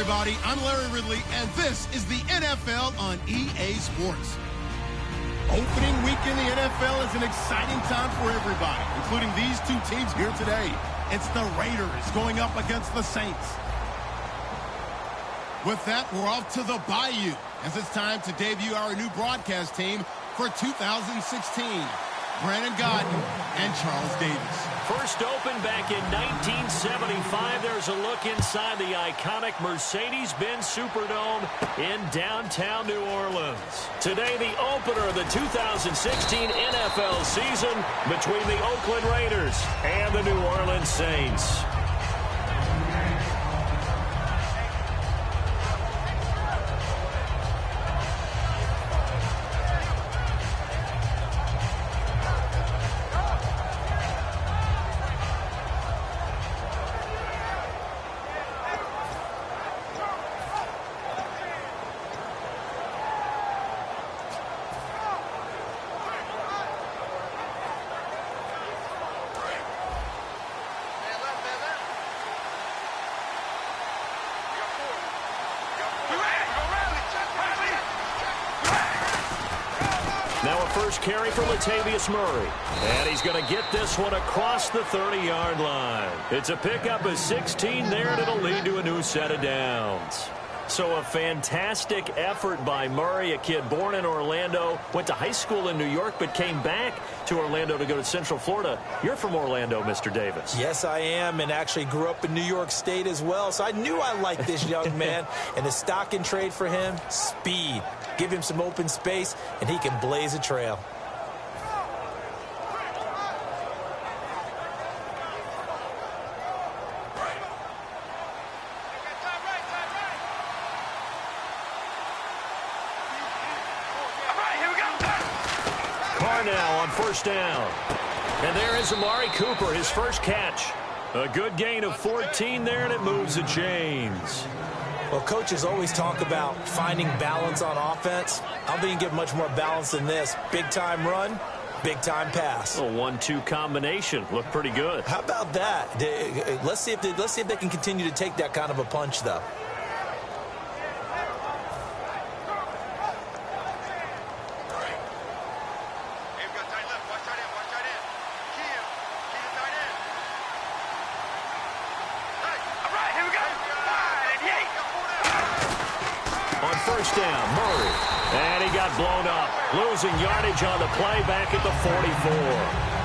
everybody. I'm Larry Ridley, and this is the NFL on EA Sports. Opening week in the NFL is an exciting time for everybody, including these two teams here today. It's the Raiders going up against the Saints. With that, we're off to the Bayou, as it's time to debut our new broadcast team for 2016. Brandon Godden and Charles Davis. First opened back in 1975. There's a look inside the iconic Mercedes-Benz Superdome in downtown New Orleans. Today, the opener of the 2016 NFL season between the Oakland Raiders and the New Orleans Saints. Now a first carry for Latavius Murray. And he's going to get this one across the 30-yard line. It's a pickup of 16 there, and it'll lead to a new set of downs. So a fantastic effort by Murray, a kid born in Orlando, went to high school in New York, but came back to Orlando to go to Central Florida. You're from Orlando, Mr. Davis. Yes, I am, and actually grew up in New York State as well, so I knew I liked this young man. And the stock and trade for him, speed. Give him some open space, and he can blaze a trail. Now on first down. And there is Amari Cooper, his first catch. A good gain of 14 there, and it moves the chains. Well, coaches always talk about finding balance on offense. I don't think you can get much more balance than this. Big-time run, big-time pass. A 1-2 combination. Looked pretty good. How about that? Let's see if they can continue to take that kind of a punch, though. First down, Murray. And he got blown up. Losing yardage on the play back at the 44.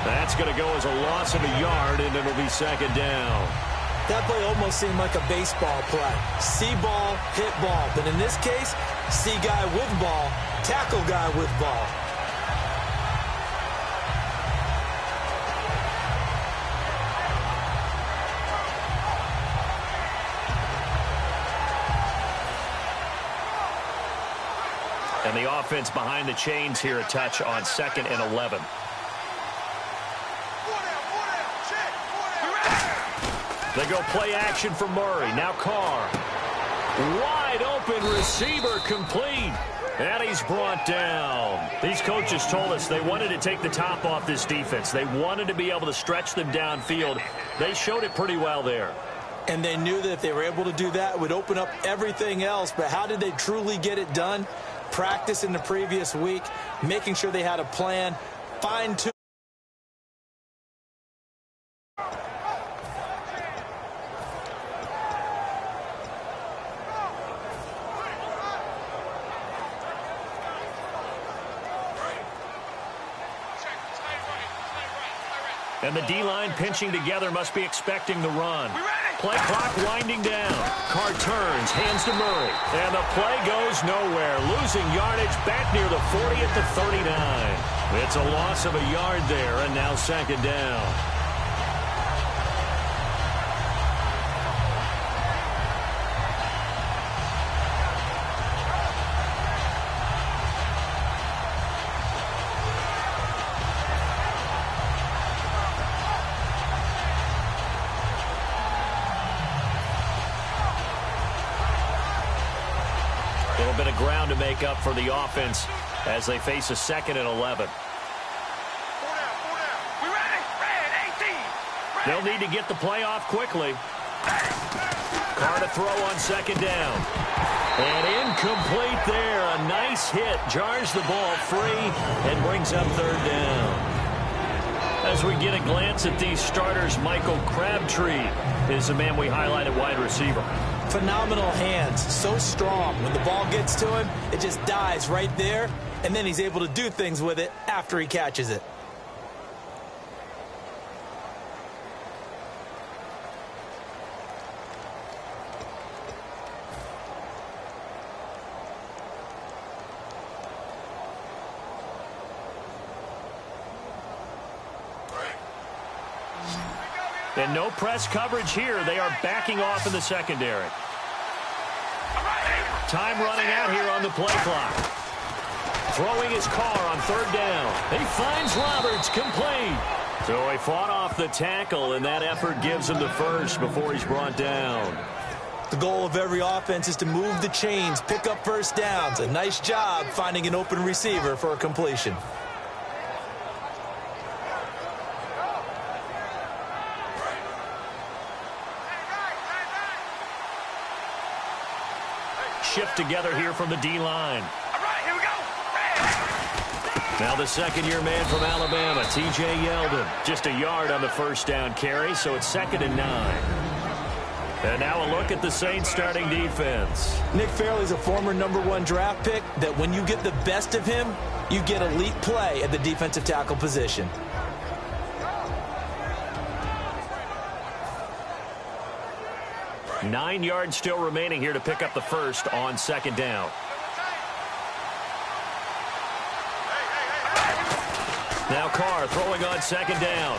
That's going to go as a loss of a yard, and it'll be second down. That play almost seemed like a baseball play. See ball, hit ball. But in this case, see guy with ball, tackle guy with ball. And the offense behind the chains here, a touch on 2nd and 11. They go play action for Murray. Now Carr. Wide open receiver complete. And he's brought down. These coaches told us they wanted to take the top off this defense. They wanted to be able to stretch them downfield. They showed it pretty well there. And they knew that if they were able to do that, it would open up everything else. But how did they truly get it done? Practice in the previous week, making sure they had a plan, fine-tune. And the D-line pinching together must be expecting the run. Play clock winding down. Carr turns, hands to Murray. And the play goes nowhere. Losing yardage back near the 40 at the 39. It's a loss of a yard there, and now second down. A little bit of ground to make up for the offense as they face a 2nd and 11. They'll need to get the play off quickly. Carr to throw on second down. And incomplete there. A nice hit. Jars the ball free and brings up third down. As we get a glance at these starters, Michael Crabtree is the man we highlight at wide receiver. Phenomenal hands. So strong. When the ball gets to him, it just dies right there. And then he's able to do things with it after he catches it. And no press coverage here. They are backing off in the secondary. Time running out here on the play clock. Throwing his Carr on third down. He finds Roberts, complete. So he fought off the tackle, and that effort gives him the first before he's brought down. The goal of every offense is to move the chains, pick up first downs. A nice job finding an open receiver for a completion. Shift together here from the D-line. All right, here we go. Now the second-year man from Alabama, T.J. Yeldon. Just a yard on the first down carry, so it's 2nd and 9. And now a look at the Saints starting defense. Nick Fairley's a former #1 draft pick that when you get the best of him, you get elite play at the defensive tackle position. Nine yards still remaining here to pick up the first on second down. Now Carr throwing on second down.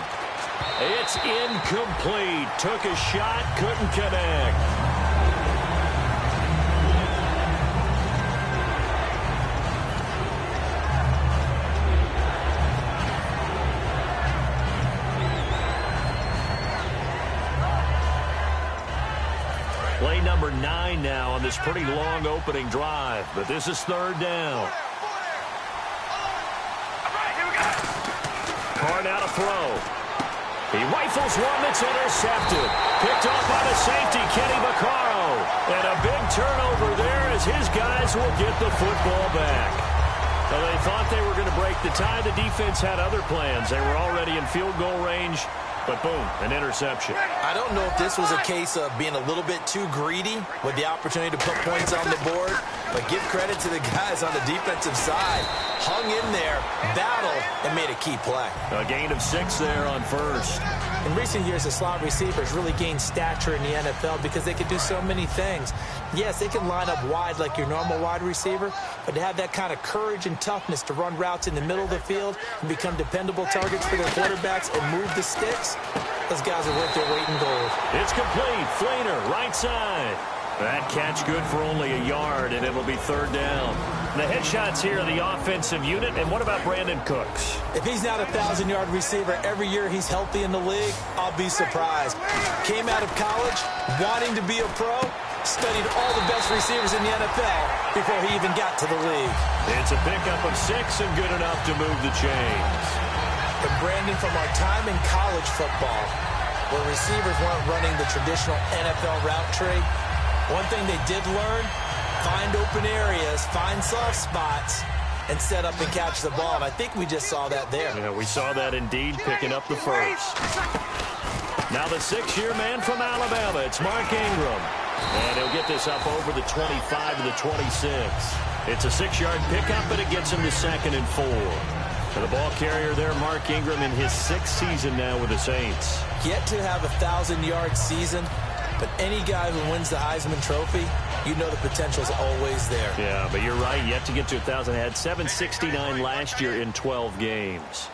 It's incomplete. Took a shot, couldn't connect. Play number 9 now on this pretty long opening drive, but this is third down. Carr now to throw. He rifles one that's intercepted. Picked off by the safety, Kenny Vaccaro. And a big turnover there as his guys will get the football back. Well, they thought they were going to break the tie. The defense had other plans. They were already in field goal range. But boom, an interception. I don't know if this was a case of being a little bit too greedy with the opportunity to put points on the board, but give credit to the guys on the defensive side. Hung in there, battled, and made a key play. A gain of 6 there on first. In recent years, the slot receivers really gained stature in the NFL because they can do so many things. Yes, they can line up wide like your normal wide receiver, but to have that kind of courage and toughness to run routes in the middle of the field and become dependable targets for their quarterbacks and move the sticks, those guys are worth their weight in gold. It's complete. Fleener, right side. That catch good for only a yard, and it'll be third down. The headshots here are the offensive unit, and what about Brandon Cooks? If he's not a 1,000-yard receiver every year he's healthy in the league, I'll be surprised. Came out of college wanting to be a pro, studied all the best receivers in the NFL before he even got to the league. It's a pickup of 6 and good enough to move the chains. And Brandon, from our time in college football, where receivers weren't running the traditional NFL route tree, one thing they did learn, find open areas, find soft spots, and set up and catch the ball. And I think we just saw that there. Yeah, we saw that indeed, picking up the first. Now the 6-year man from Alabama, it's Mark Ingram. And he'll get this up over the 25 to the 26. It's a 6-yard pickup, but it gets him to 2nd and 4. And the ball carrier there, Mark Ingram, in his 6th season now with the Saints. Yet to have a 1,000-yard season, but any guy who wins the Heisman Trophy, you know the potential's always there. Yeah, but you're right. Yet to get to 1,000. Had 769 last year in 12 games.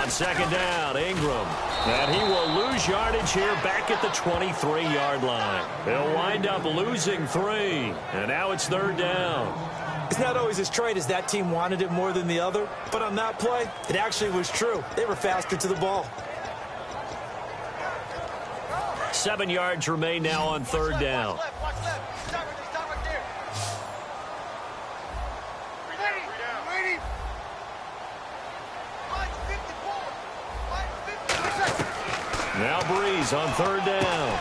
On second down, Ingram. And he will lose yardage here back at the 23-yard line. They'll wind up losing 3. And now it's third down. It's not always as straight as that team wanted it more than the other, but on that play, it actually was true. They were faster to the ball. 7 yards remain now on third down. Now Breeze on third down.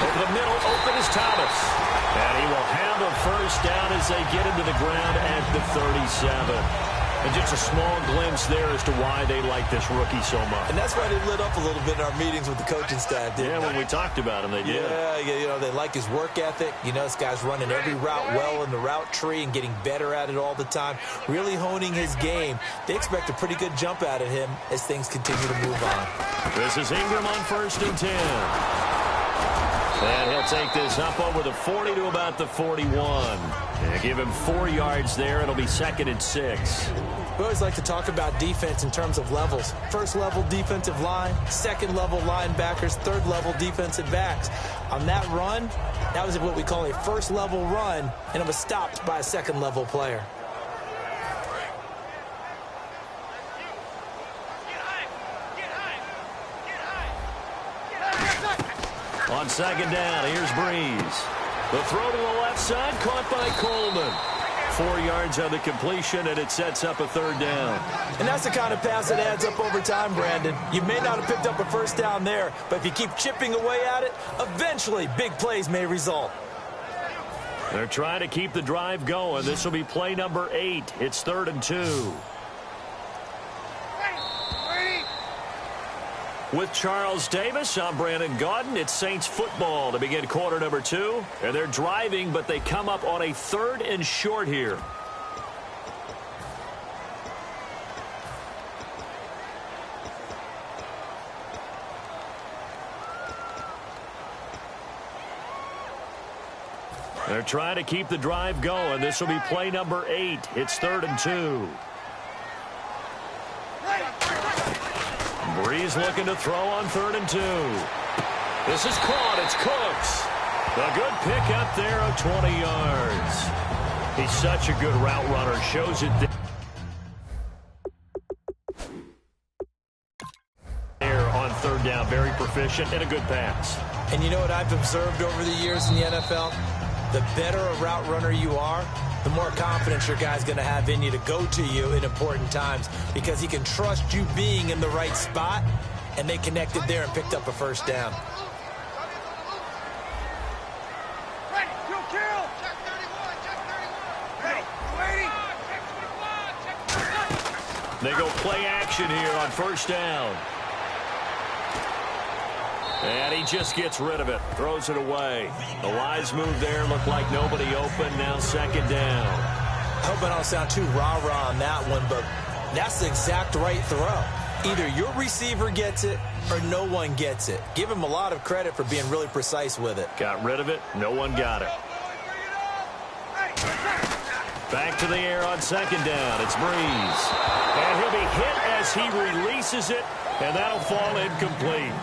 Over the middle, open is Thomas. And he will have a first down as they get him to the ground at the 37. And just a small glimpse there as to why they like this rookie so much. And that's why they lit up a little bit in our meetings with the coaching staff. Yeah, when we talked about him, they did. Yeah, you know, they like his work ethic. You know, this guy's running every route well in the route tree and getting better at it all the time, really honing his game. They expect a pretty good jump out of him as things continue to move on. This is Ingram on 1st and 10. And he'll take this up over the 40 to about the 41. And give him 4 yards there. It'll be 2nd and 6. We always like to talk about defense in terms of levels. First level defensive line, second level linebackers, third level defensive backs. On that run, that was what we call a first level run, and it was stopped by a second level player. On 2nd down, here's Breeze. The throw to the left side, caught by Coleman. 4 yards on the completion, and it sets up a 3rd down. And that's the kind of pass that adds up over time, Brandon. You may not have picked up a first down there, but if you keep chipping away at it, eventually big plays may result. They're trying to keep the drive going. This will be play number 8. It's 3rd and 2. With Charles Davis, I'm Brandon Gaudin. It's Saints football to begin quarter number 2. And they're driving, but they come up on a 3rd and short here. They're trying to keep the drive going. This will be play number 8. It's 3rd and 2. Breeze looking to throw on 3rd and 2. This is caught. It's Cooks. A good pickup there of 20 yards. He's such a good route runner. Shows it there on 3rd down. Very proficient and a good pass. And you know what I've observed over the years in the NFL? The better a route runner you are, the more confidence your guy's going to have in you to go to you in important times because he can trust you being in the right spot, and they connected there and picked up a first down. They go play action here on 1st down. And he just gets rid of it, throws it away. The wise move there, looked like nobody open, now 2nd down. I hope I don't sound too rah-rah on that one, but that's the exact right throw. Either your receiver gets it or no one gets it. Give him a lot of credit for being really precise with it. Got rid of it, no one got it. Back to the air on 2nd down, it's Breeze. And he'll be hit as he releases it, and that'll fall incomplete.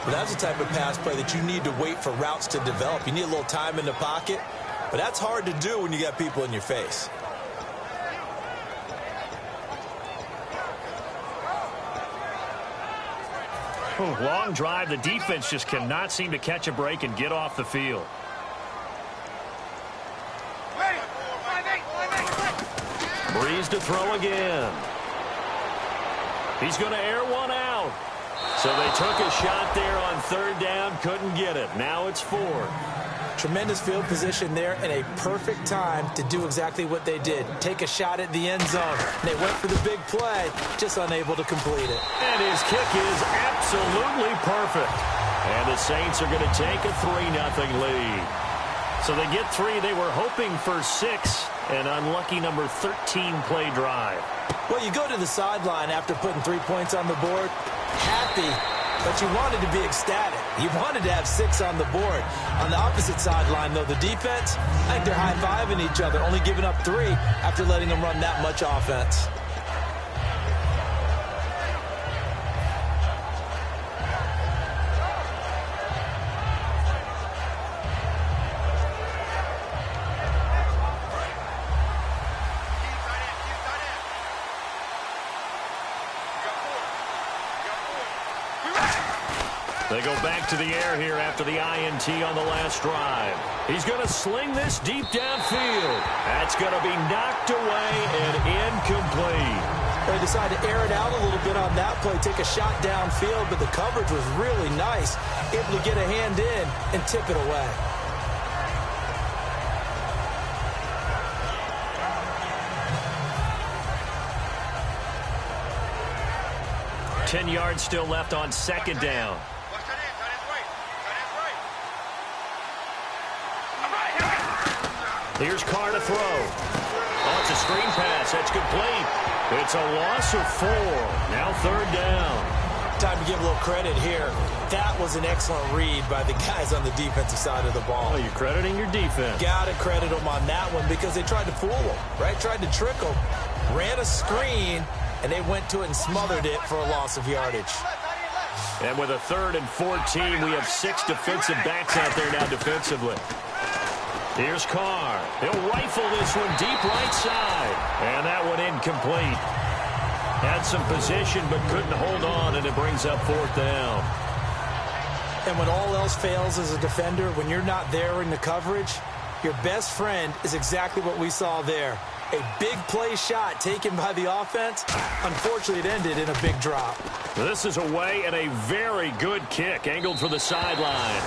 But that's the type of pass play that you need to wait for routes to develop. You need a little time in the pocket, but that's hard to do when you got people in your face. Long drive. The defense just cannot seem to catch a break and get off the field. Breeze to throw again. He's going to air one out. So they took a shot there on 3rd down, couldn't get it. Now it's 4. Tremendous field position there and a perfect time to do exactly what they did. Take a shot at the end zone. They went for the big play, just unable to complete it. And his kick is absolutely perfect. And the Saints are going to take a 3-0 lead. So they get 3. They were hoping for 6. An unlucky number 13 play drive. Well, you go to the sideline after putting 3 points on the board, happy, but you wanted to be ecstatic. You wanted to have 6 on the board. On the opposite sideline, though, the defense, I think they're high-fiving each other, only giving up 3 after letting them run that much offense. They go back to the air here after the INT on the last drive. He's going to sling this deep downfield. That's going to be knocked away and incomplete. They decided to air it out a little bit on that play, take a shot downfield, but the coverage was really nice, able to get a hand in and tip it away. Ten yards still left on second down. Here's Carr to throw. Oh, it's a screen pass. That's complete. It's a loss of 4. Now third down. Time to give a little credit here. That was an excellent read by the guys on the defensive side of the ball. Oh, you're crediting your defense. Got to credit them on that one because they tried to fool them, right? Tried to trick them. Ran a screen, and they went to it and smothered it for a loss of yardage. And with a 3rd and 14, we have 6 defensive backs out there now defensively. Here's Carr. He'll rifle this one deep right side. And that one incomplete. Had some position but couldn't hold on, and it brings up 4th down. And when all else fails as a defender, when you're not there in the coverage, your best friend is exactly what we saw there. A big play shot taken by the offense. Unfortunately, it ended in a big drop. This is away and a very good kick, angled for the sidelines.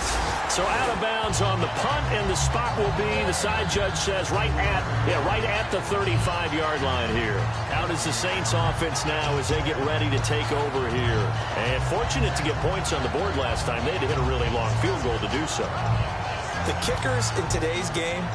So out of bounds on the punt, and the spot will be, the side judge says, right at the 35-yard line here. Out is the Saints offense now as they get ready to take over here. And fortunate to get points on the board last time. They had to hit a really long field goal to do so. The kickers in today's game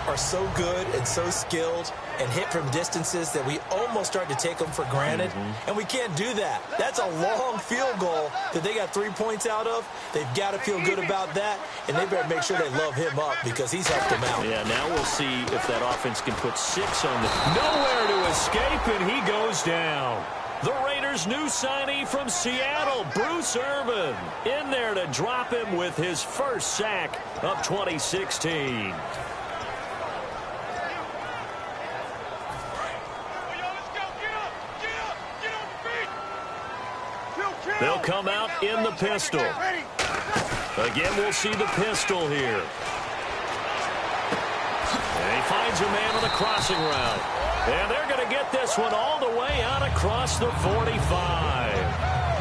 are so good and so skilled and hit from distances that we almost start to take them for granted. And we can't do that. That's a long field goal that they got 3 points out of. They've got to feel good about that, and they better make sure they love him up because he's helped them out. Yeah, now we'll see if that offense can put 6 on the... Nowhere to escape, and he goes down. The Raiders' new signee from Seattle, Bruce Irvin, in there to drop him with his first sack of 2016. They'll come out in the pistol. Again, we'll see the pistol here. And he finds a man on a crossing route. And they're going to get this one all the way out across the 45.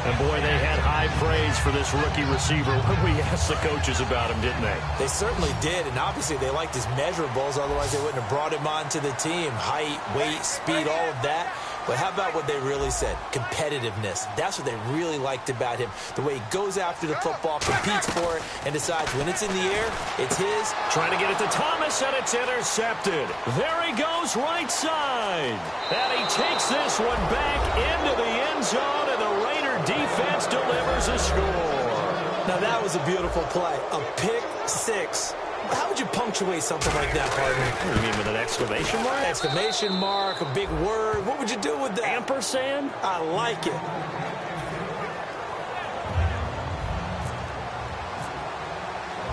And, boy, they had high praise for this rookie receiver when we asked the coaches about him, didn't they? They certainly did, and obviously they liked his measurables. Otherwise, they wouldn't have brought him onto the team. Height, weight, speed, all of that. But how about what they really said? Competitiveness. That's what they really liked about him. The way he goes after the football, competes for it, and decides when it's in the air, it's his. Trying to get it to Thomas, and it's intercepted. There he goes, right side. And he takes this one back into the end zone, and the Raider defense delivers a score. Now, that was a beautiful play. A pick six. How would you punctuate something like that, partner? You mean with an exclamation mark? Exclamation mark, a big word. What would you do with that? Ampersand? I like it.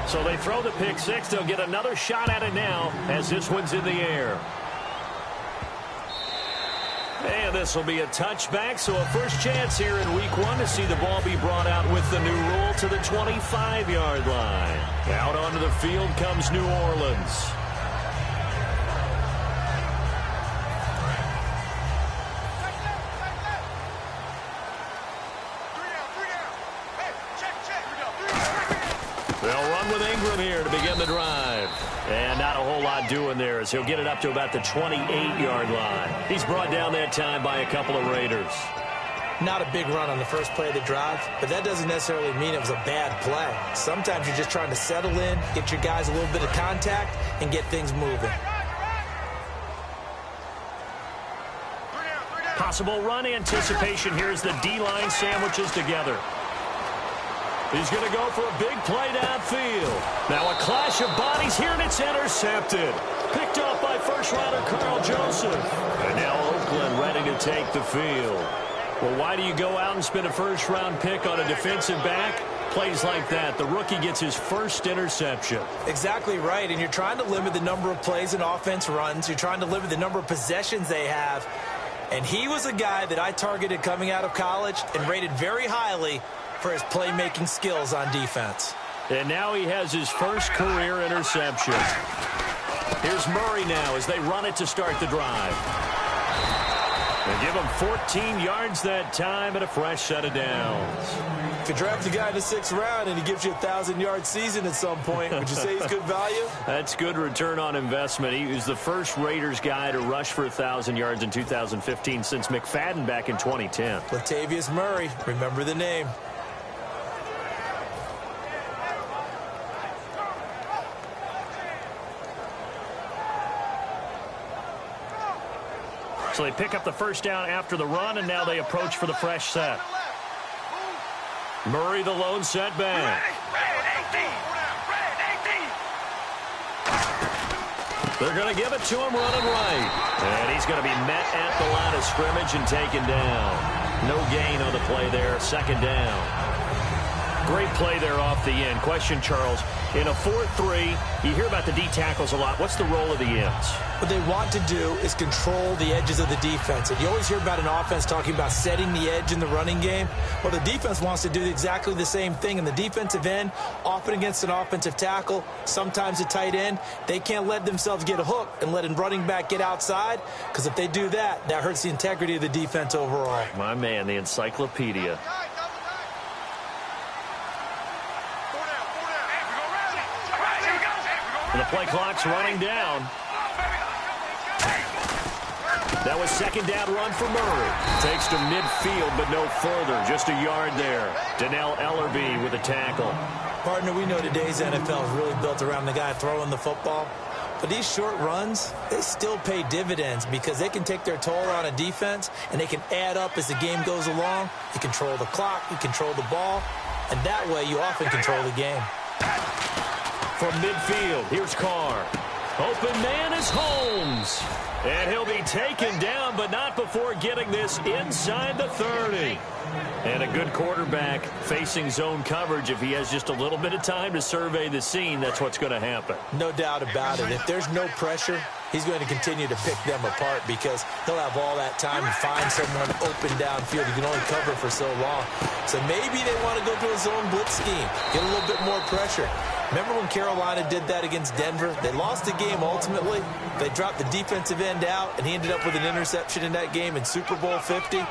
So they throw the pick six. They'll get another shot at it now as this one's in the air. And this will be a touchback, so a first chance here in week 1 to see the ball be brought out with the new rule to the 25-yard line. Out onto the field comes New Orleans. They'll run with Ingram here to begin the drive. And not a whole lot doing there as he'll get it up to about the 28-yard line. He's brought down that time by a couple of Raiders. Not a big run on the first play of the drive, but that doesn't necessarily mean it was a bad play. Sometimes you're just trying to settle in, get your guys a little bit of contact, and get things moving. Possible run anticipation here as the D-line sandwiches together. He's going to go for a big play downfield. Now a clash of bodies here, and it's intercepted. Picked off by first-rounder Carl Joseph. And now Oakland ready to take the field. Well, why do you go out and spend a first-round pick on a defensive back? Plays like that, the rookie gets his first interception. Exactly right, and you're trying to limit the number of plays an offense runs. You're trying to limit the number of possessions they have. And he was a guy that I targeted coming out of college and rated very highly for his playmaking skills on defense. And now he has his first career interception. Here's Murray now as they run it to start the drive. And Give him 14 yards that time and a fresh set of downs. If you draft a guy in the 6th round and he gives you a 1,000-yard season at some point, would you say he's good value? That's good return on investment. He was the first Raiders guy to rush for 1,000 yards in 2015 since McFadden back in 2010. Latavius Murray, remember the name. So they pick up the first down after the run, and now they approach for the fresh set. Murray, the lone setback. They're going to give it to him running right. And he's going to be met at the line of scrimmage and taken down. No gain on the play there. Second down. Great play there off the end. Question, Charles, in a 4-3, you hear about the D tackles a lot. What's the role of the ends? What they want to do is control the edges of the defense. And you always hear about an offense talking about setting the edge in the running game. Well, the defense wants to do exactly the same thing. In the defensive end, often against an offensive tackle, sometimes a tight end, they can't let themselves get a hook and let a running back get outside, because if they do that, that hurts the integrity of the defense overall. My man, the encyclopedia. And the play clock's running down. That was second down run for Murray. Takes to midfield, but no further. Just a yard there. Donnell Ellerbe with a tackle. Partner, we know today's NFL is really built around the guy throwing the football. But these short runs, they still pay dividends because they can take their toll on a defense, and they can add up as the game goes along. You control the clock, you control the ball, and that way you often control the game. From midfield, here's Carr. Open man is Holmes. And he'll be taken down, but not before getting this inside the 30. And a good quarterback facing zone coverage. If he has just a little bit of time to survey the scene, that's what's going to happen. No doubt about it. If there's no pressure, he's going to continue to pick them apart because he'll have all that time to find someone open downfield. You can only cover for so long. So maybe they want to go to a zone blitz scheme, get a little bit more pressure. Remember when Carolina did that against Denver? They lost the game ultimately. They dropped the defensive end out, and he ended up with an interception in that game in Super Bowl 50.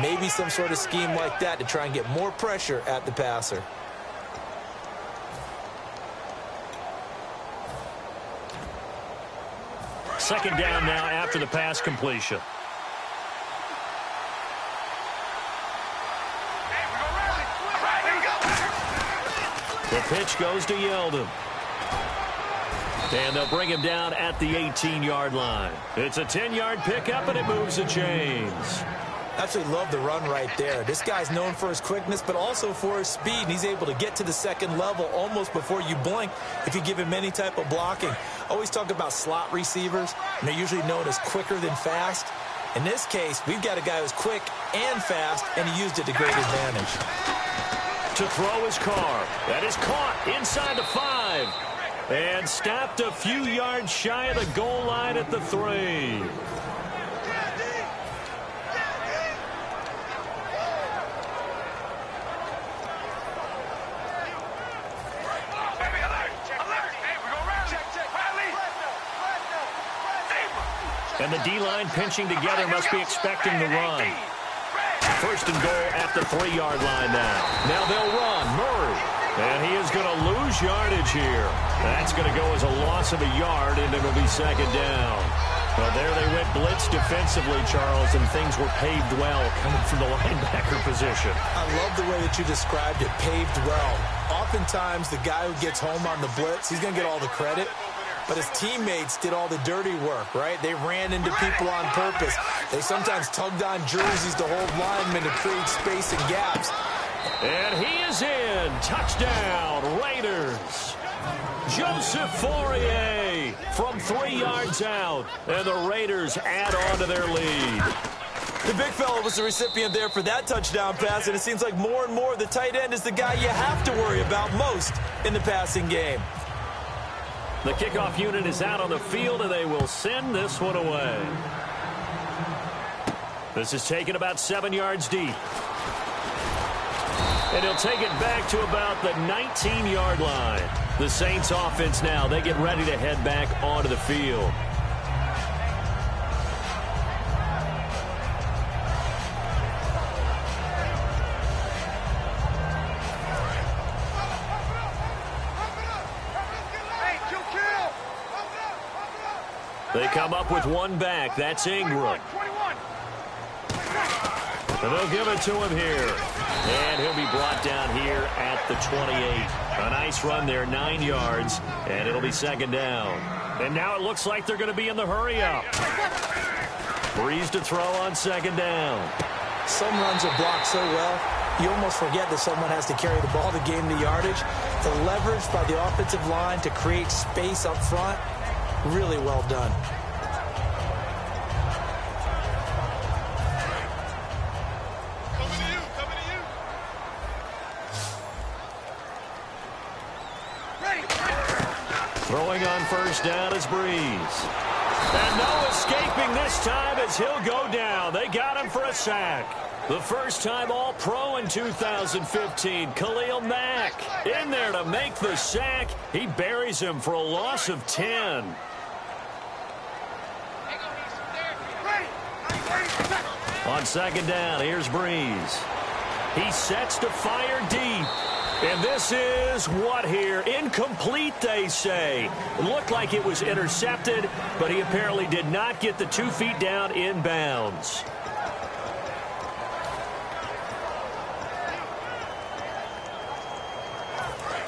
Maybe some sort of scheme like that to try and get more pressure at the passer. Second down now after the pass completion. The pitch goes to Yeldon. And they'll bring him down at the 18-yard line. It's a 10-yard pickup, and it moves the chains. Absolutely love the run right there. This guy's known for his quickness, but also for his speed. And he's able to get to the second level almost before you blink if you give him any type of blocking. Always talk about slot receivers, and they're usually known as quicker than fast. In this case, we've got a guy who's quick and fast, and he used it to great advantage. To throw his Carr. That is caught inside the 5. And stopped a few yards shy of the goal line at the 3. And the D-line pinching together, must be expecting the run. First and goal at the 3-yard line now. Now they'll run. Murray. And he is going to lose yardage here. That's going to go as a loss of a yard, and it'll be second down. Well, there they went blitz defensively, Charles, and things were paved well coming from the linebacker position. I love the way that you described it, paved well. Oftentimes, the guy who gets home on the blitz, he's going to get all the credit. But his teammates did all the dirty work, right? They ran into people on purpose. They sometimes tugged on jerseys to hold linemen to create space and gaps. And he is in. Touchdown, Raiders. Joseph Fourier from 3 yards out. And the Raiders add on to their lead. The big fella was the recipient there for that touchdown pass, and it seems like more and more the tight end is the guy you have to worry about most in the passing game. The kickoff unit is out on the field, and they will send this one away. This is taken about 7 yards deep. And he'll take it back to about the 19-yard line. The Saints offense now, they get ready to head back onto the field. They come up with one back. That's Ingram. And they'll give it to him here. And he'll be brought down here at the 28. A nice run there, 9 yards, and it'll be second down. And now it looks like they're going to be in the hurry-up. Breeze to throw on second down. Some runs are blocked so well, you almost forget that someone has to carry the ball to gain the yardage. The leverage by the offensive line to create space up front, really well done. Throwing on first down is Breeze. And no escaping this time as he'll go down. They got him for a sack. The first time All-Pro in 2015, Khalil Mack in there to make the sack. He buries him for a loss of 10. On second down, here's Breeze. He sets to fire deep. And this is what here? Incomplete, they say. It looked like it was intercepted, but he apparently did not get the 2 feet down in bounds.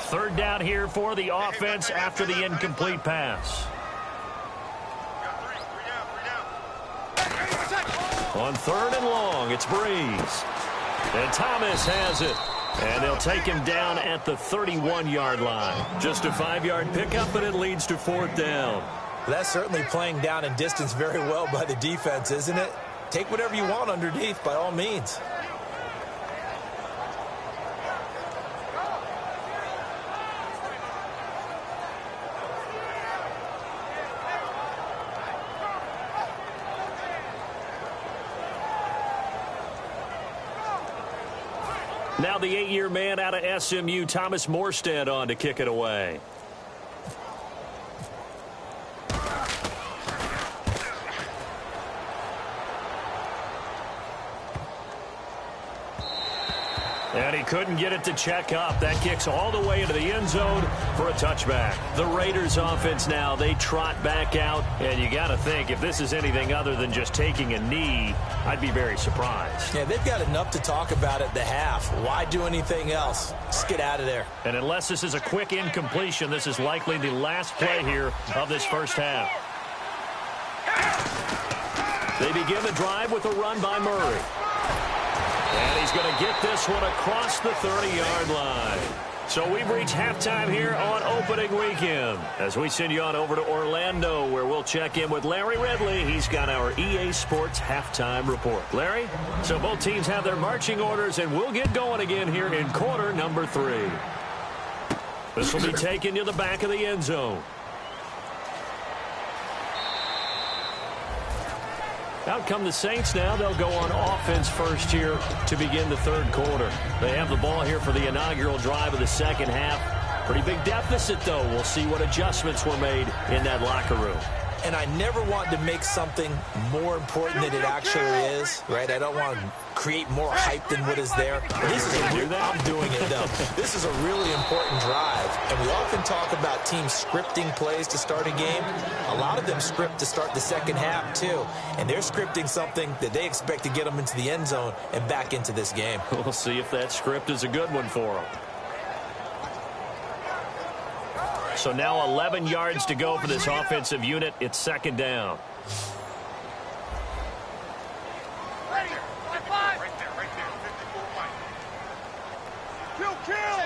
Third down here for the offense after the incomplete pass. On third and long, it's Breeze. And Thomas has it. And they'll take him down at the 31-yard line. Just a 5-yard pickup, and it leads to fourth down. That's certainly playing down in distance very well by the defense, isn't it? Take whatever you want underneath, by all means. Now the 8-year man out of SMU, Thomas Morstead, on to kick it away. And he couldn't get it to check up. That kicks all the way into the end zone for a touchback. The Raiders offense now, they trot back out. And you got to think, if this is anything other than just taking a knee, I'd be very surprised. Yeah, they've got enough to talk about at the half. Why do anything else? Just get out of there. And unless this is a quick incompletion, this is likely the last play here of this first half. They begin the drive with a run by Murray. And he's going to get this one across the 30-yard line. So we've reached halftime here on opening weekend as we send you on over to Orlando, where we'll check in with Larry Ridley. He's got our EA Sports halftime report. Larry, so both teams have their marching orders, and we'll get going again here in quarter number 3. This will be taken to the back of the end zone. Out come the Saints now. They'll go on offense first here to begin the third quarter. They have the ball here for the inaugural drive of the second half. Pretty big deficit, though. We'll see what adjustments were made in that locker room. And I never want to make something more important than it actually is, right? I don't want to create more hype than what is there. This is I'm doing it, though. This is a really important drive. And we often talk about teams scripting plays to start a game. A lot of them script to start the second half, too. And they're scripting something that they expect to get them into the end zone and back into this game. We'll see if that script is a good one for them. So now 11 yards to go for this offensive unit. It's second down. Right there. 54 Kill.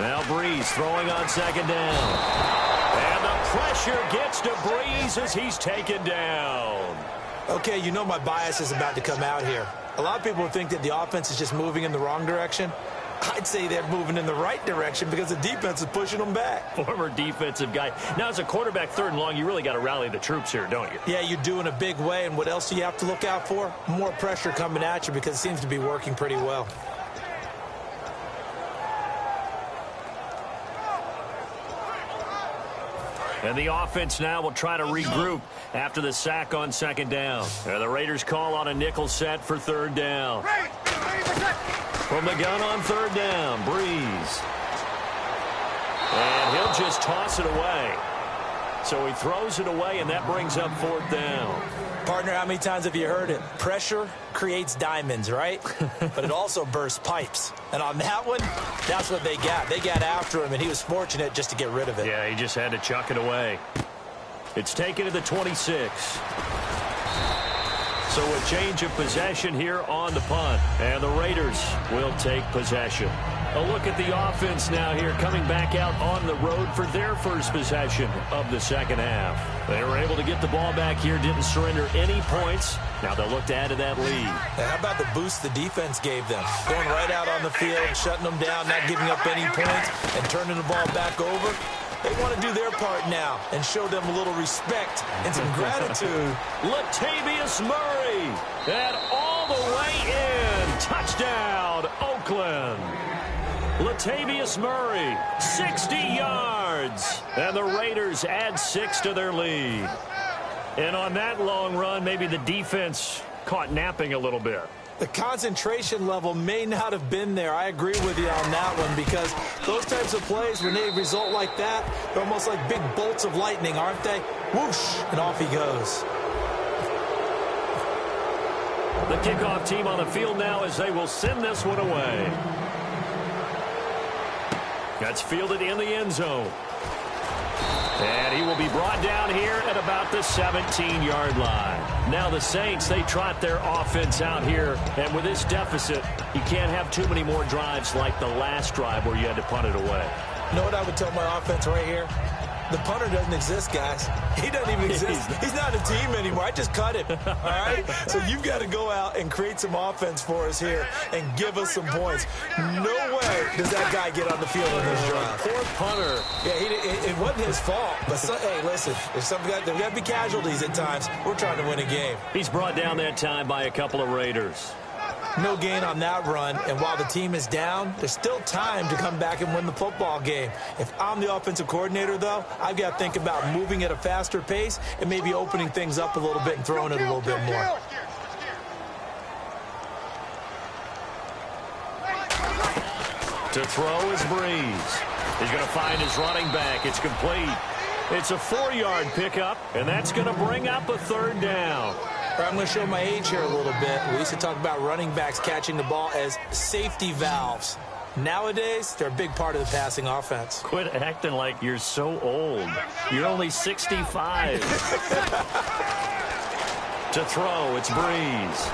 Now Breeze throwing on second down. And the pressure gets to Breeze as he's taken down. Okay, you know my bias is about to come out here. A lot of people think that the offense is just moving in the wrong direction. I'd say they're moving in the right direction because the defense is pushing them back. Former defensive guy. Now, as a quarterback, third and long, you really got to rally the troops here, don't you? Yeah, you do in a big way. And what else do you have to look out for? More pressure coming at you because it seems to be working pretty well. And the offense now will try to regroup after the sack on second down. And the Raiders call on a nickel set for third down. From the gun on third down, Breeze. And he'll just toss it away. So he throws it away, and that brings up 4th down. Partner, how many times have you heard it? Pressure creates diamonds, right? But it also bursts pipes. And on that one, that's what they got. They got after him, and he was fortunate just to get rid of it. Yeah, he just had to chuck it away. It's taken to the 26. So a change of possession here on the punt. And the Raiders will take possession. A look at the offense now here, coming back out on the road for their first possession of the second half. They were able to get the ball back here, didn't surrender any points. Now they'll look to add to that lead. Now, how about the boost the defense gave them? Going right out on the field, shutting them down, not giving up any points, and turning the ball back over. They want to do their part now and show them a little respect and some gratitude. Latavius Murray, and all the way in. Touchdown, Oakland. Latavius Murray, 60 yards. And the Raiders add 6 to their lead. And on that long run, maybe the defense caught napping a little bit. The concentration level may not have been there. I agree with you on that one, because those types of plays, when they result like that, they're almost like big bolts of lightning, aren't they? Whoosh, and off he goes. The kickoff team on the field now as they will send this one away. That's fielded in the end zone. And he will be brought down here at about the 17-yard line. Now the Saints, they trot their offense out here. And with this deficit, you can't have too many more drives like the last drive where you had to punt it away. You know what I would tell my offense right here? The punter doesn't exist, guys. He doesn't even exist. He's not a team anymore. I just cut him, all right? So you've got to go out and create some offense for us here and give us some points. No way does that guy get on the field in this drive. Poor punter. Yeah, it wasn't his fault. But, hey, listen, there's got to be casualties at times. We're trying to win a game. He's brought down that time by a couple of Raiders. No gain on that run, and while the team is down, there's still time to come back and win the football game. If I'm the offensive coordinator, though, I've got to think about moving at a faster pace and maybe opening things up a little bit and throwing it a little bit more. To throw is Breeze. He's going to find his running back. It's complete. It's a 4-yard pickup, and that's going to bring up a 3rd down. I'm going to show my age here a little bit. We used to talk about running backs catching the ball as safety valves. Nowadays, they're a big part of the passing offense. Quit acting like you're so old. You're only 65. To throw, it's Breeze.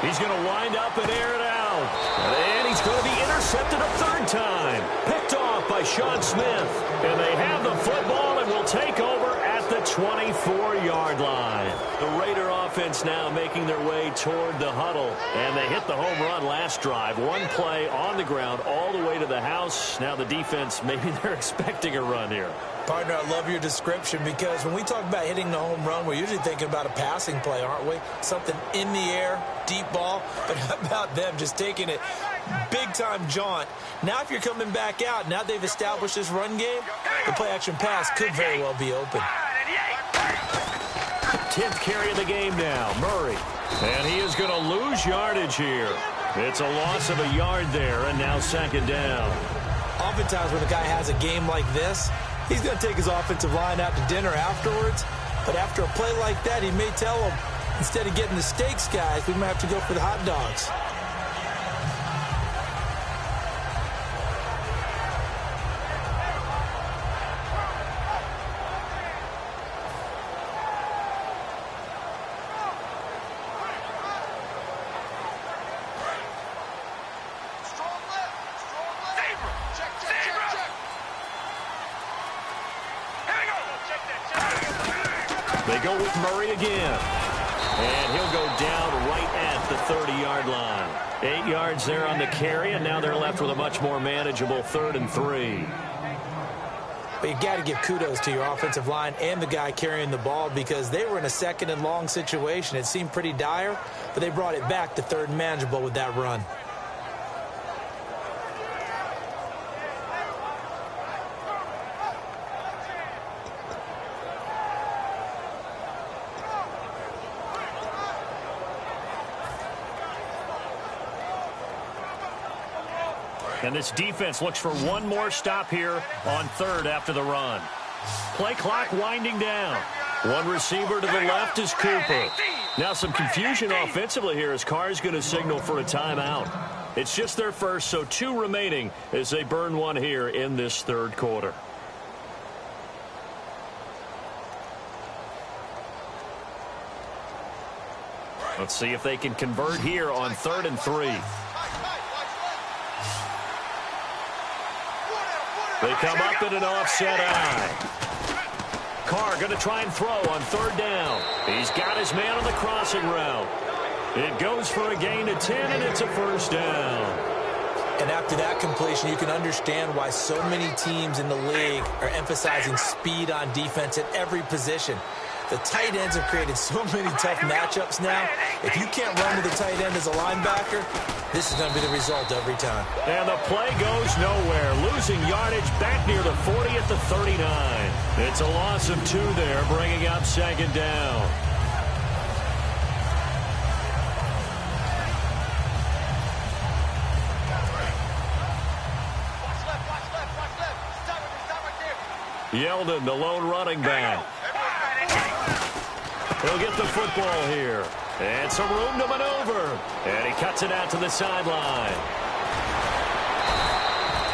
He's going to wind up and air it out. And he's going to be intercepted a 3rd time. Picked off by Sean Smith. And they have the football and will take over at the 24-yard line. The Raider offense now making their way toward the huddle. And they hit the home run last drive. One play on the ground all the way to the house. Now the defense, maybe they're expecting a run here. Partner, I love your description, because when we talk about hitting the home run, we're usually thinking about a passing play, aren't we? Something in the air, deep ball. But how about them just taking it big-time jaunt? Now if you're coming back out, now they've established this run game, the play-action pass could very well be open. 10th carry of the game now, Murray. And he is going to lose yardage here. It's a loss of a yard there, and now 2nd down. Oftentimes when a guy has a game like this, he's going to take his offensive line out to dinner afterwards. But after a play like that, he may tell them, instead of getting the steaks, guys, we might have to go for the hot dogs. They go with Murray again. And he'll go down right at the 30-yard line. 8 yards there on the carry, and now they're left with a much more manageable 3rd and 3. But you got to give kudos to your offensive line and the guy carrying the ball, because they were in a 2nd and long situation. It seemed pretty dire, but they brought it back to 3rd and manageable with that run. And this defense looks for one more stop here on 3rd after the run. Play clock winding down. One receiver to the left is Cooper. Now some confusion offensively here as Carr's going to signal for a timeout. It's just their first, so 2 remaining as they burn one here in this third quarter. Let's see if they can convert here on 3rd and 3. They come up in an offset eye. Carr going to try and throw on 3rd down. He's got his man on the crossing route. It goes for a gain of 10, and it's a first down. And after that completion, you can understand why so many teams in the league are emphasizing speed on defense at every position. The tight ends have created so many tough matchups now. If you can't run with the tight end as a linebacker, this is going to be the result every time. And the play goes nowhere. Losing yardage back near the 40 at the 39. It's a loss of 2 there, bringing up 2nd down. Yeldon, the lone running back. He'll get the football here. And some room to maneuver. And he cuts it out to the sideline.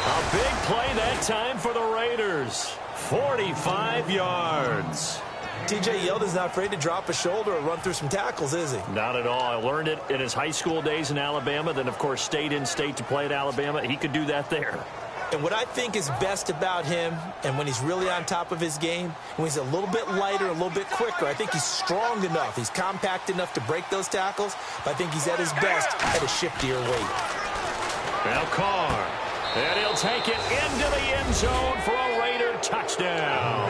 A big play that time for the Raiders. 45 yards. T.J. Yeldon's not afraid to drop a shoulder or run through some tackles, is he? Not at all. I learned it in his high school days in Alabama. Then, of course, stayed in state to play at Alabama. He could do that there. And what I think is best about him, and when he's really on top of his game, when he's a little bit lighter, a little bit quicker, I think he's strong enough. He's compact enough to break those tackles, but I think he's at his best at a shiftier weight. Now Carr, and he'll take it into the end zone for a Raider touchdown.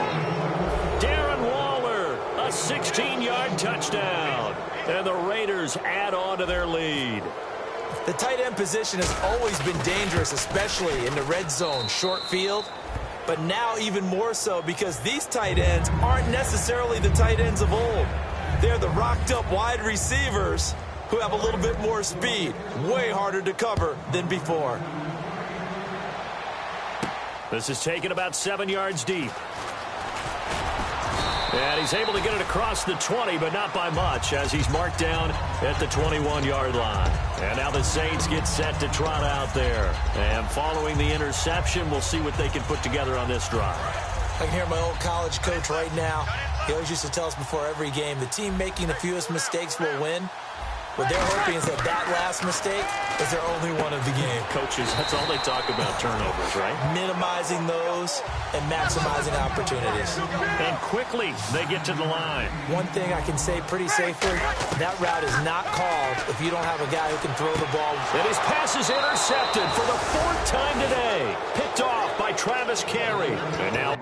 Darren Waller, a 16-yard touchdown. And the Raiders add on to their lead. The tight end position has always been dangerous, especially in the red zone, short field. But now even more so because these tight ends aren't necessarily the tight ends of old. They're the rocked-up wide receivers who have a little bit more speed. Way harder to cover than before. This is taken about 7 yards deep. And he's able to get it across the 20, but not by much, as he's marked down at the 21-yard line. And now the Saints get set to trot out there. And following the interception, we'll see what they can put together on this drive. I can hear my old college coach right now. He always used to tell us before every game, the team making the fewest mistakes will win. What they're hoping is that last mistake is their only one of the game. Coaches, that's all they talk about, turnovers, right? Minimizing those and maximizing opportunities. And quickly, they get to the line. One thing I can say pretty safely, that route is not called if you don't have a guy who can throw the ball. And his pass is intercepted for the 4th time today. Picked off by Travis Carey. And now...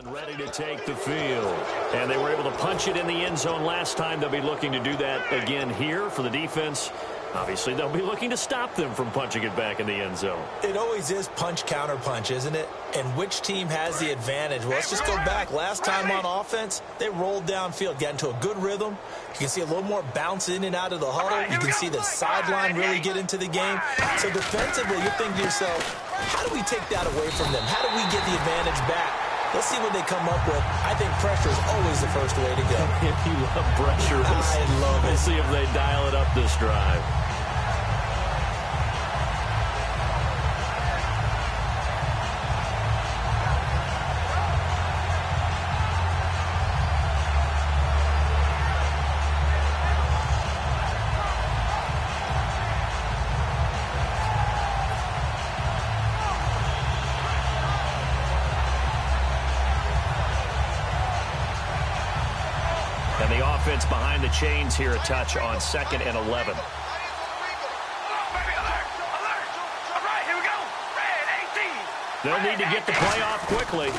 ready to take the field. And they were able to punch it in the end zone last time. They'll be looking to do that again here for the defense. Obviously, they'll be looking to stop them from punching it back in the end zone. It always is punch, counter punch, isn't it? And which team has the advantage? Well, let's just go back. Last time on offense, they rolled downfield, got into a good rhythm. You can see a little more bounce in and out of the huddle. You can see the sideline really get into the game. So defensively, you're thinking to yourself, how do we take that away from them? How do we get the advantage back? Let's see what they come up with. I think pressure is always the first way to go. You love pressure. I love it. We'll see if they dial it up this drive. And the offense behind the chains here, a touch on 2nd and 11. They'll need to get the play off quickly.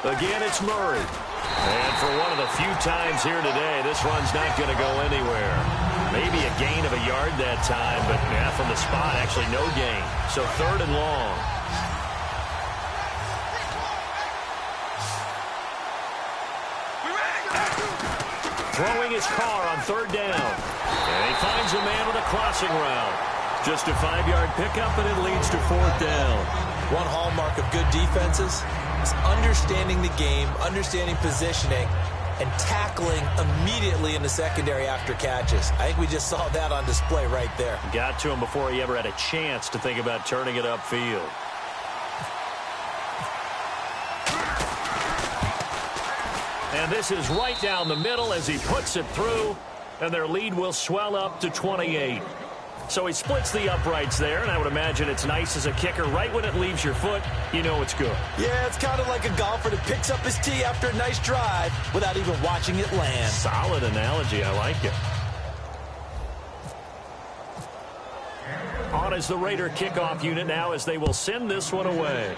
Again, it's Murray. And for one of the few times here today, this run's not going to go anywhere. Maybe a gain of a yard that time, but yeah, from the spot, actually no gain. So 3rd and long. throwing his car on third down. And he finds a man with a crossing route. Just a 5-yard pickup, and it leads to fourth down. One hallmark of good defenses is understanding the game, understanding positioning, and tackling immediately in the secondary after catches. I think we just saw that on display right there. Got to him before he ever had a chance to think about turning it upfield. And this is right down the middle as he puts it through, and their lead will swell up to 28. So he splits the uprights there, and I would imagine it's nice as a kicker. Right when it leaves your foot, you know it's good. Yeah, it's kind of like a golfer that picks up his tee after a nice drive without even watching it land. Solid analogy. I like it. On is the Raider kickoff unit now as they will send this one away.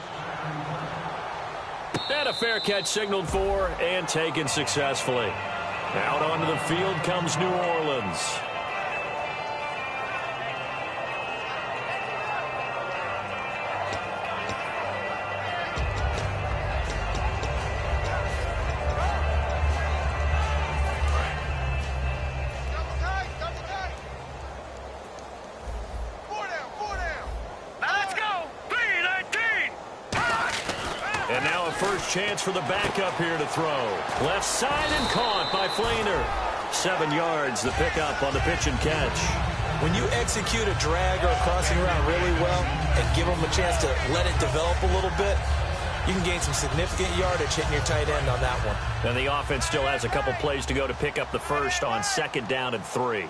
And a fair catch signaled for and taken successfully. Out onto the field comes New Orleans. Chance for the backup here to throw. Left side and caught by Flainer. 7 yards, the pickup on the pitch and catch. When you execute a drag or a crossing route really well and give them a chance to let it develop a little bit, you can gain some significant yardage hitting your tight end on that one. And the offense still has a couple plays to go to pick up the first on 2nd down and 3.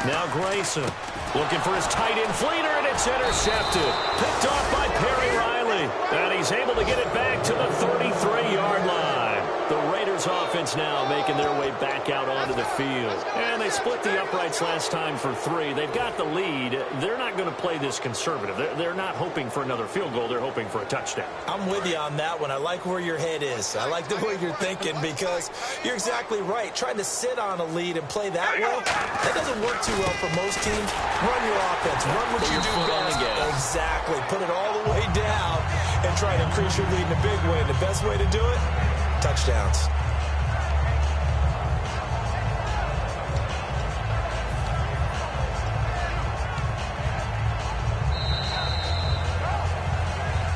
Now Grayson looking for his tight end Flainer, and it's intercepted. Picked off by Perry Riley. And he's able to get it back to the 33-yard line. The Raiders offense now making their way back out onto the field. And they split the uprights last time for 3. They've got the lead. They're not going to play this conservative. They're not hoping for another field goal. They're hoping for a touchdown. I'm with you on that one. I like where your head is. I like the way you're thinking because you're exactly right. Trying to sit on a lead and play that way, that doesn't work too well for most teams. Run your offense. Run what you do best. Exactly. Put it all the way down and try to increase your lead in a big way. And the best way to do it, touchdowns.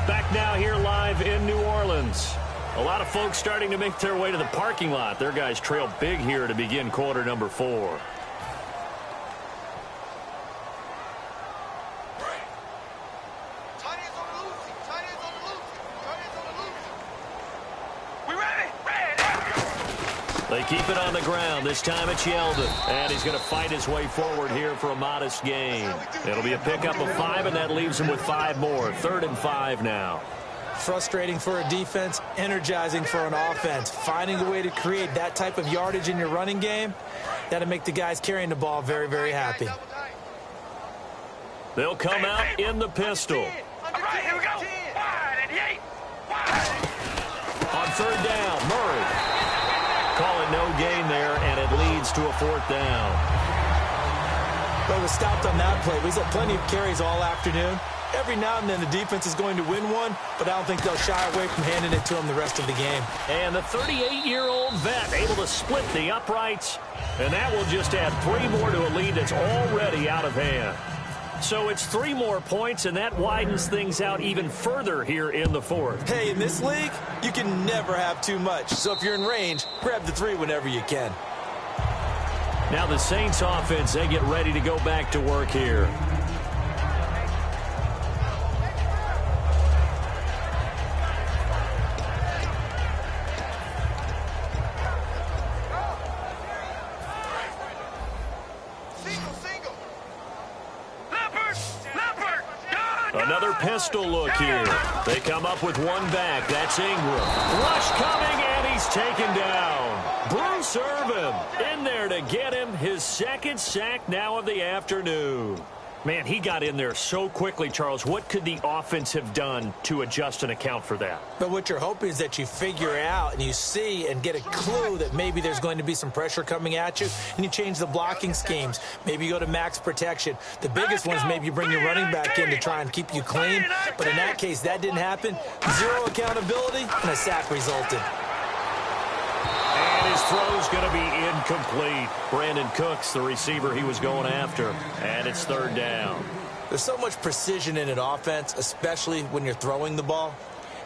Back now here live in New Orleans. A lot of folks starting to make their way to the parking lot. Their guys trail big here to begin quarter number 4. They keep it on the ground. This time it's Yeldon. And he's going to fight his way forward here for a modest gain. It'll be a pickup of 5, and that leaves him with 5 more. 3rd and 5 now. Frustrating for a defense, energizing for an offense. Finding a way to create that type of yardage in your running game, that'll make the guys carrying the ball very, very happy. They'll come out in the pistol. All right, here we go. Wide and Yates. Wide. On 3rd down, Murray. Call it no gain there, and it leads to a 4th down. Well, he was stopped on that play. He's had plenty of carries all afternoon. Every now and then the defense is going to win one, but I don't think they'll shy away from handing it to him the rest of the game. And the 38-year-old vet able to split the uprights, and that will just add 3 more to a lead that's already out of hand. So it's 3 more points, and that widens things out even further here in the 4th. Hey, in this league, you can never have too much. So if you're in range, grab the 3 whenever you can. Now the Saints offense, they get ready to go back to work here. Another pistol look here. They come up with 1 back. That's Ingram. Rush coming, and he's taken down. Bruce Irvin in there to get him. His 2nd sack now of the afternoon. Man, he got in there so quickly, Charles. What could the offense have done to adjust and account for that? But what you're hoping is that you figure out and you see and get a clue that maybe there's going to be some pressure coming at you, and you change the blocking schemes. Maybe you go to max protection. The biggest one is maybe you bring your running back in to try and keep you clean. But in that case, that didn't happen. 0 accountability, and a sack resulted. His throw's going to be incomplete. Brandon Cooks, the receiver he was going after. And it's third down. There's so much precision in an offense, especially when you're throwing the ball.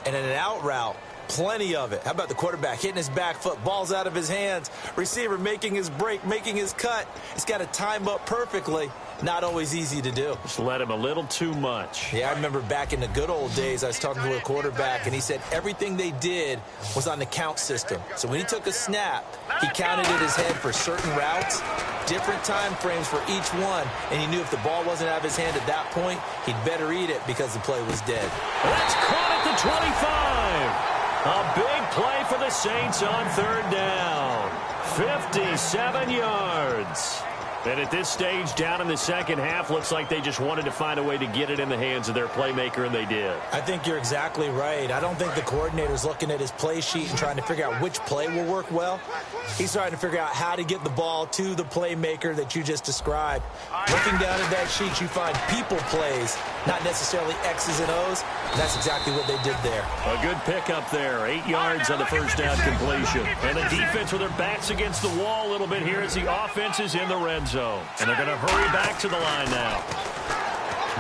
And in an out route, plenty of it. How about the quarterback hitting his back foot, ball's out of his hands, receiver making his break, making his cut. He's got to time up perfectly. Not always easy to do. Just let him a little too much. Yeah, I remember back in the good old days, I was talking to a quarterback, and he said everything they did was on the count system. So when he took a snap, he counted in his head for certain routes, different time frames for each one, and he knew if the ball wasn't out of his hand at that point, he'd better eat it because the play was dead. That's caught at the 25. A big play for the Saints on third down. 57 yards. And at this stage, down in the second half, looks like they just wanted to find a way to get it in the hands of their playmaker, and they did. I think you're exactly right. I don't think the coordinator's looking at his play sheet and trying to figure out which play will work well. He's trying to figure out how to get the ball to the playmaker that you just described. Looking down at that sheet, you find people plays, not necessarily X's and O's. And that's exactly what they did there. A good pickup there. 8 yards on the first down completion. And the defense with their backs against the wall a little bit here as the offense is in the red zone. And they're going to hurry back to the line now.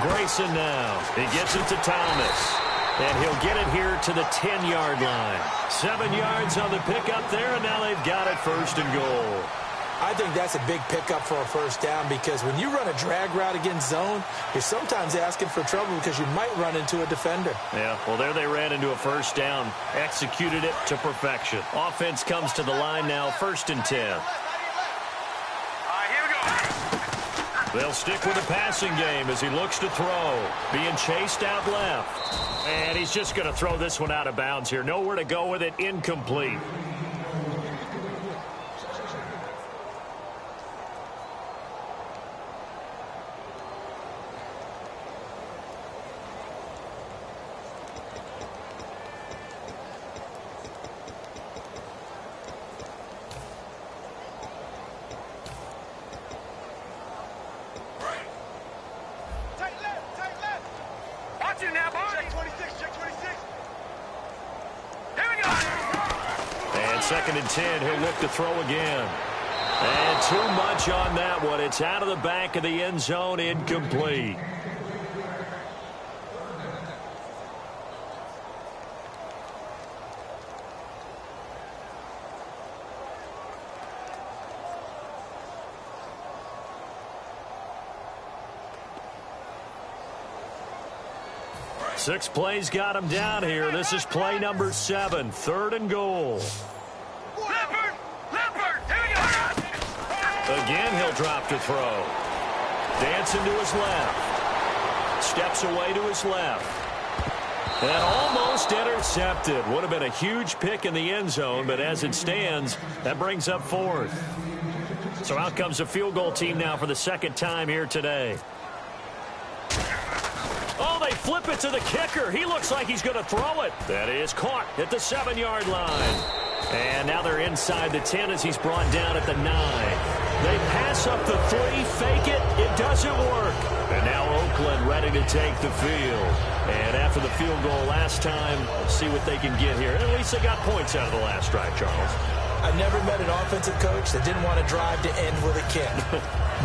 Grayson now. He gets it to Thomas. And he'll get it here to the 10-yard line. 7 yards on the pickup there, and now they've got it first and goal. I think that's a big pickup for a first down because when you run a drag route against zone, you're sometimes asking for trouble because you might run into a defender. Yeah, well, there they ran into a first down. Executed it to perfection. Offense comes to the line now, 1st and 10. They'll stick with the passing game as he looks to throw. Being chased out left. And he's just going to throw this one out of bounds here. Nowhere to go with it. Incomplete. Second and 10, he'll look to throw again. And too much on that one. It's out of the back of the end zone, incomplete. Six plays got him down here. This is play number 7, 3rd and goal. Again, he'll drop to throw. Dancing to his left. Steps away to his left. And almost intercepted. Would have been a huge pick in the end zone, but as it stands, that brings up 4th. So out comes the field goal team now for the second time here today. Oh, they flip it to the kicker. He looks like he's going to throw it. That is caught at the 7-yard line. And now they're inside the 10 as he's brought down at the 9. They pass up the 3, fake it. It doesn't work. And now Oakland ready to take the field. And after the field goal last time, let's see what they can get here. At least they got points out of the last drive, Charles. I've never met an offensive coach that didn't want to drive to end with a kick.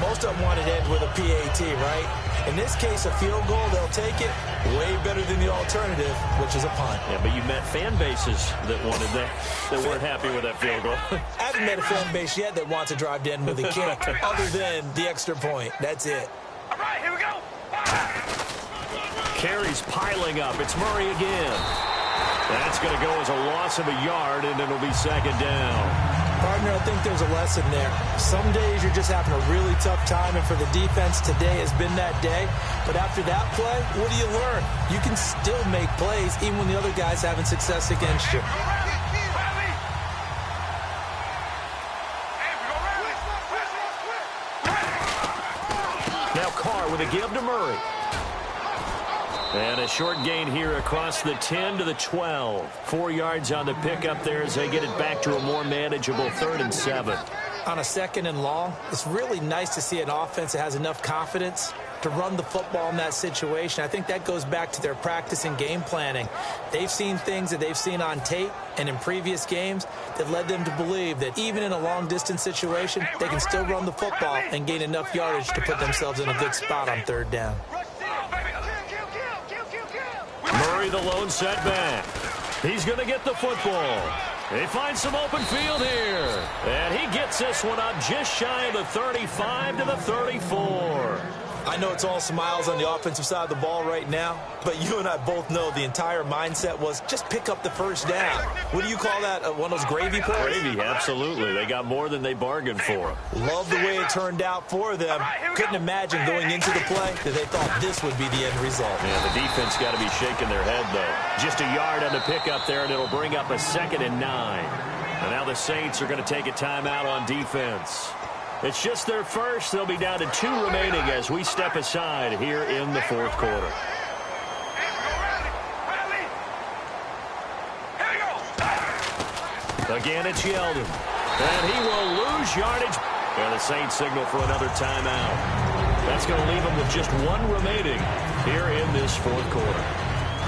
Most of them wanted to end with a PAT, right? In this case, a field goal, they'll take it. Way better than the alternative, which is a punt. Yeah, but you met fan bases that wanted that, that weren't happy with that field goal. I haven't met a fan base yet that wants to drive to end with a kick, other than the extra point. That's it. All right, here we go. Carries piling up. It's Murray again. That's going to go as a loss of a yard, and it'll be 2nd down. Partner, I think there's a lesson there. Some days you're just having a really tough time, and for the defense, today has been that day. But after that play, what do you learn? You can still make plays even when the other guy's having success against you. Now Carr with a give to Murray. And a short gain here across the 10 to the 12. 4 yards on the pickup there as they get it back to a more manageable 3rd and 7. On a 2nd and long, it's really nice to see an offense that has enough confidence to run the football in that situation. I think that goes back to their practice and game planning. They've seen things that they've seen on tape and in previous games that led them to believe that even in a long-distance situation, they can still run the football and gain enough yardage to put themselves in a good spot on third down. Murray, the lone setback. He's going to get the football. They find some open field here. And he gets this one up just shy of the 35 to the 34. I know it's all smiles on the offensive side of the ball right now, but you and I both know the entire mindset was just pick up the first down. What do you call that? One of those gravy plays? Gravy, absolutely. They got more than they bargained for. Love the way it turned out for them. Couldn't imagine going into the play that they thought this would be the end result. Yeah, the defense got to be shaking their head, though. Just a yard on the pickup there, and it'll bring up a 2nd and 9. And now the Saints are going to take a timeout on defense. It's just their first. They'll be down to 2 remaining as we step aside here in the 4th quarter. Again, it's Yeldon. And he will lose yardage. And the Saints signal for another timeout. That's going to leave them with just 1 remaining here in this 4th quarter.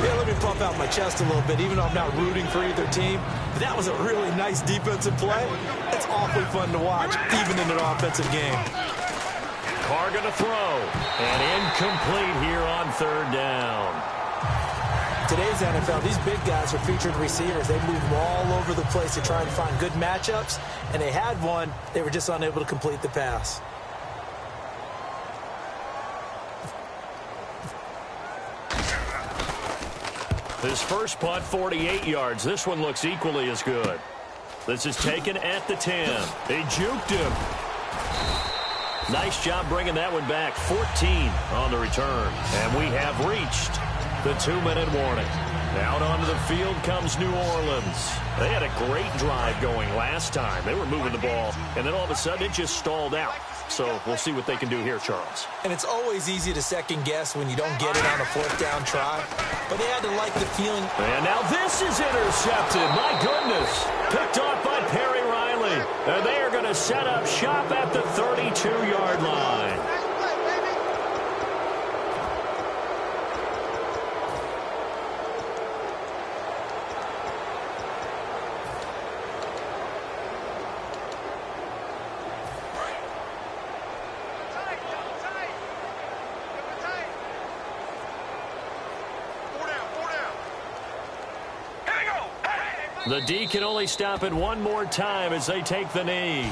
Yeah, let me puff out my chest a little bit, even though I'm not rooting for either team. But that was a really nice defensive play. It's awfully fun to watch, even in an offensive game. Carr going to throw. And incomplete here on 3rd down. Today's NFL, these big guys are featured receivers. They move them all over the place to try and find good matchups. And they had one. They were just unable to complete the pass. His first punt, 48 yards. This one looks equally as good. This is taken at the 10. They juked him. Nice job bringing that one back. 14 on the return. And we have reached the 2-minute warning. Out onto the field comes New Orleans. They had a great drive going last time. They were moving the ball, and then all of a sudden it just stalled out. So we'll see what they can do here, Charles. And it's always easy to second guess when you don't get it on a 4th down try. But they had to like the feeling. And now this is intercepted. My goodness. Picked off by Perry Riley. And they are going to set up shop at the 32-yard line. The D can only stop it 1 more time as they take the knee.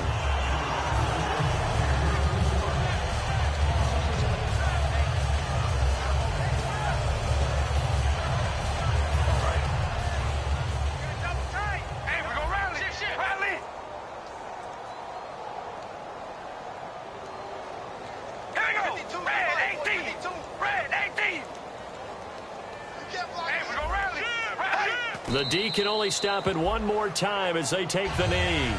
The D can only stop it 1 more time as they take the knee.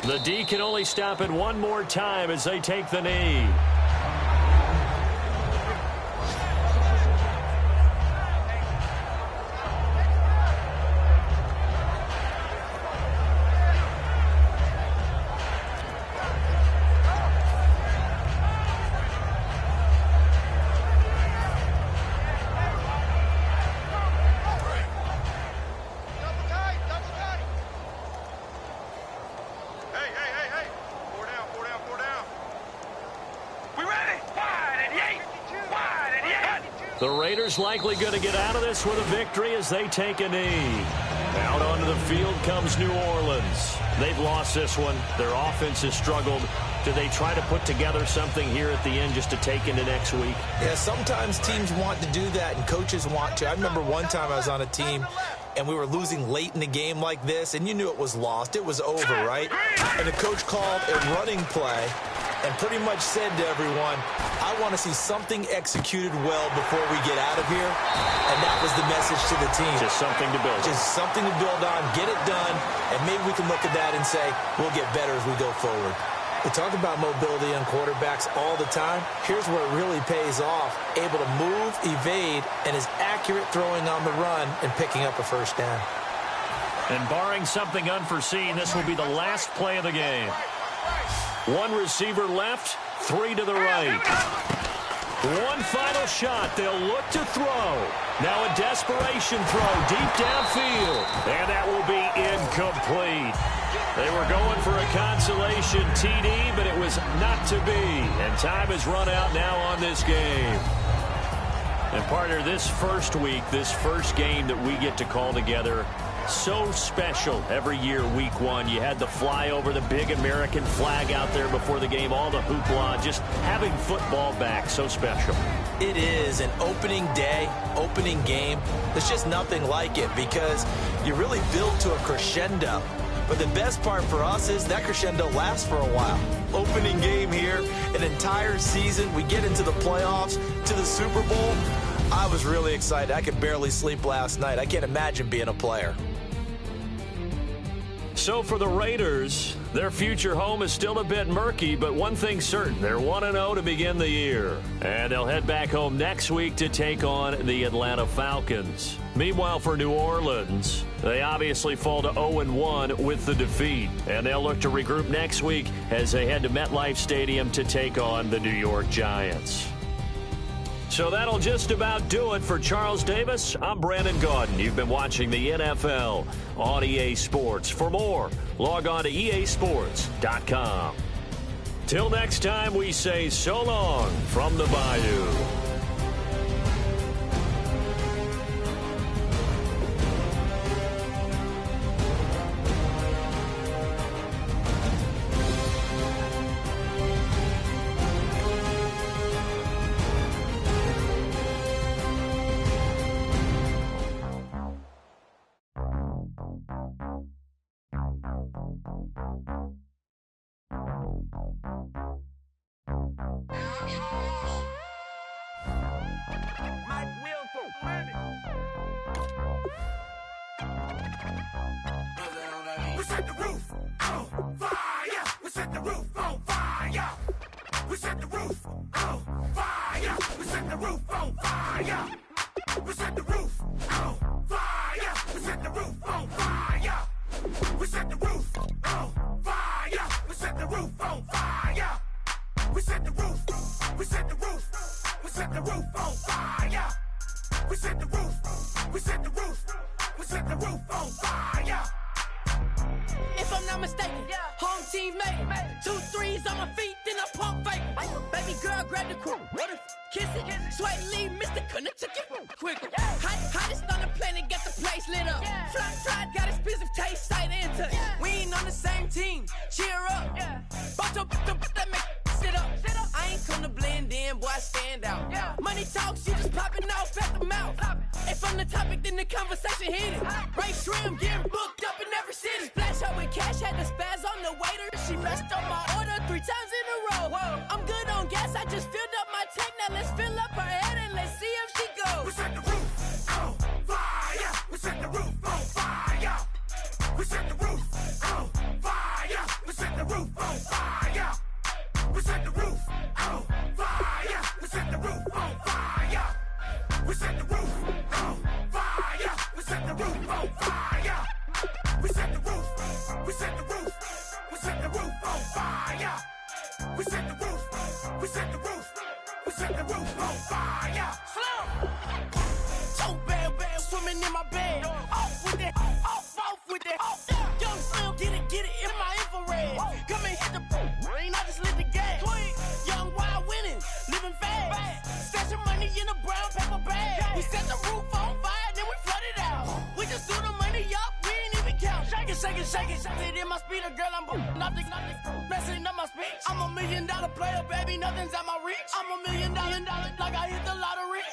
The D can only stop it 1 more time as they take the knee. The Raiders likely going to get out of this with a victory as they take a knee. Out onto the field comes New Orleans. They've lost this one. Their offense has struggled. Do they try to put together something here at the end just to take into next week? Yeah, sometimes teams want to do that and coaches want to. I remember one time I was on a team and we were losing late in the game like this, and you knew it was lost. It was over, right? And the coach called a running play and pretty much said to everyone, I want to see something executed well before we get out of here. And that was the message to the team. Just something to build on. Just something to build on, get it done, and maybe we can look at that and say, we'll get better as we go forward. We talk about mobility on quarterbacks all the time. Here's where it really pays off. Able to move, evade, and is accurate throwing on the run and picking up a first down. And barring something unforeseen, this will be the last play of the game. One receiver left, 3 to the right. One final shot. They'll look to throw. Now a desperation throw deep downfield. And that will be incomplete. They were going for a consolation TD, but it was not to be. And time has run out now on this game. And partner, this first week, this first game that we get to call together, so special every year, week 1. You had the flyover, the big American flag out there before the game, all the hoopla, just having football back, so special. It is an opening day, opening game. There's just nothing like it because you really build to a crescendo. But the best part for us is that crescendo lasts for a while. Opening game here, an entire season. We get into the playoffs, to the Super Bowl. I was really excited. I could barely sleep last night. I can't imagine being a player. So for the Raiders, their future home is still a bit murky, but one thing's certain. They're 1-0 to begin the year. And they'll head back home next week to take on the Atlanta Falcons. Meanwhile, for New Orleans, they obviously fall to 0-1 with the defeat. And they'll look to regroup next week as they head to MetLife Stadium to take on the New York Giants. So that'll just about do it for Charles Davis. I'm Brandon Gaudin. You've been watching the NFL on EA Sports. For more, log on to easports.com. Till next time, we say so long from the Bayou. We set the roof on fire. We set the roof on fire. We set the roof on fire. We set the roof on fire. We set the roof on fire. We set the roof on fire. We set the roof on fire. We set the roof on fire. We set the roof. We set the roof. We set the roof on fire. We set the roof. We set the roof. We set the roof on fire. If I'm not mistaken, home team made it. 2 threes on my feet, then I pump fake. Baby girl, grab the crew. Kiss it. Sweat leave, Mr. Couldn't took it quicker. Hottest on the planet, get the place lit up. Fly, got expensive taste, sight and touch. We ain't on the same team. Cheer up. Boto, that make sit up. I ain't come to blend in, boy, I stand out. Money talks, you just popping off at the mouth. If I'm the topic, then the conversation heated. Ray Shrimp getting booked up in every city. Splash her with cash, had the spaz on the waiter. She messed up my order 3 times in a row. I'm good on gas, I just filled up my tank. Now let's fill up her head and let's see if she goes. We set the roof on fire. We set the roof on fire. We set the roof on fire. We set the roof on fire. We set the roof on fire. We set the roof on fire. We set the roof on fire. We set the roof on fire. We set the roof. We set the roof. We set the roof on fire. We set the roof. We set the roof. We set the roof on fire. Slow. So bad, swimming in my bed. Off with it, off with it. Young Slim, get it in my infrared. Come and hit the rain, I just lit the gas. Young wild winning, living fast. Stashing money in a brown paper bag. We set the roof on fire, then we flood it out. We just threw the money up, we ain't even count. Shake it. It in my speeder, girl, I'm nothing, messing up my speech. I'm $1 million player, baby, nothing's at my reach. I'm $1 million, like I hit the lottery.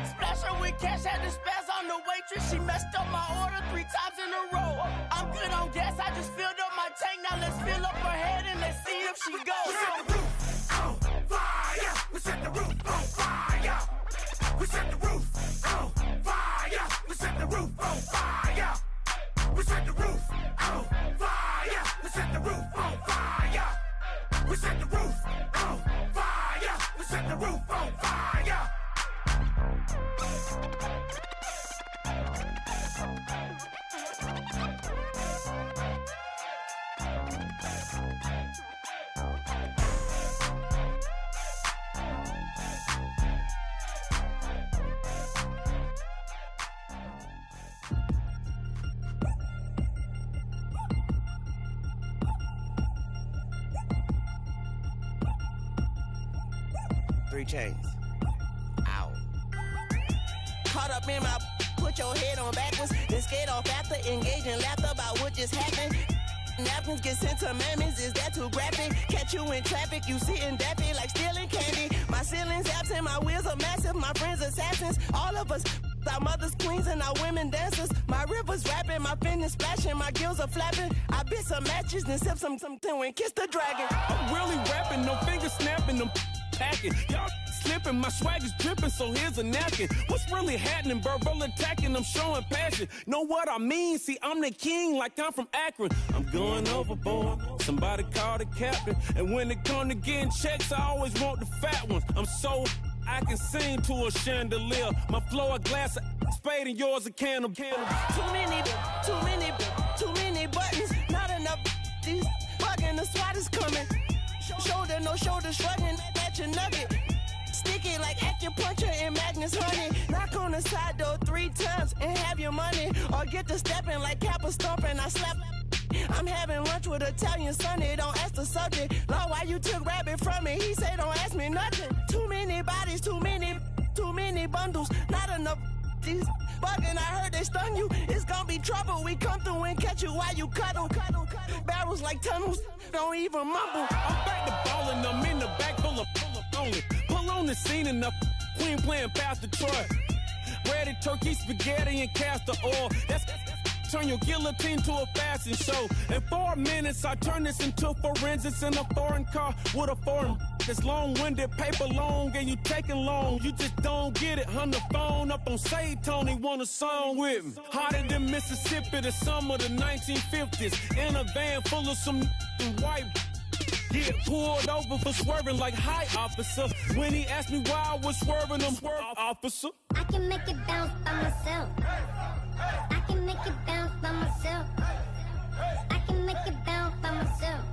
Splash her with cash, had the spaz on the waitress. She messed up my order 3 times in a row. I'm good on gas, I just filled up my tank. Now let's fill up her head and let's see if she goes. We set the roof on fire. We set the roof on fire. We set the roof on fire. We set the roof on fire. We set the roof on fire. We set the roof on fire. We set the roof on fire. We set the roof on fire. 3 chains. Ow. Caught up in my, put your head on backwards, then skate off after, engage in laughter about what just happened. Napkins get sent to mammies, is that too graphic? Catch you in traffic, you sitting daffy like stealing candy. My ceiling's absent, my wheels are massive, my friends assassins. All of us, our mothers queens and our women dancers. My rivers rapping, my fingers splashing, my gills are flapping. I bit some matches, then sip some and kiss the dragon. I'm really rapping, no fingers snapping, them packing. Y'all slipping, my swag is dripping, so here's a napkin. What's really happening? Verbal attacking, I'm showing passion. Know what I mean? See, I'm the king like I'm from Akron. I'm going overboard, somebody call the captain. And when it come to getting checks, I always want the fat ones. I'm so I can sing to a chandelier. My flow a glass of spade and yours a can of candle. Too many buttons, not enough. These bugging, the SWAT is coming. Shoulder, no shoulder, shrugging at your nugget. Sticky like acupuncture and Magnus honey. Knock on the side door 3 times and have your money. Or get to stepping like Kappa stomping. I slap. I'm having lunch with Italian Sonny. Don't ask the subject. Lord, why you took rabbit from me? He say don't ask me nothing. Too many bodies, too many bundles. Not enough. These bugging, I heard they stung you. It's gonna be trouble. We come through and catch you while you cuddle. Barrels like tunnels. Don't even mumble. I'm back to ballin', I'm in the back full of only. Pull on the scene and the queen playing Pastor Troy. Ready turkey, spaghetti, and castor oil. That's turn your guillotine to a fashion show. In 4 minutes, I turn this into forensics in a foreign car with a foreign. It's long-winded, paper long, and you taking long. You just don't get it. On the phone up on Say Tony, want a song with me. Hotter than Mississippi, the summer of the 1950s. In a van full of some white. Get pulled over for swerving like hi, officer. When he asked me why I was swerving, I'm swerve, officer. I can make it bounce by myself. I can make it bounce by myself. I can make it bounce by myself.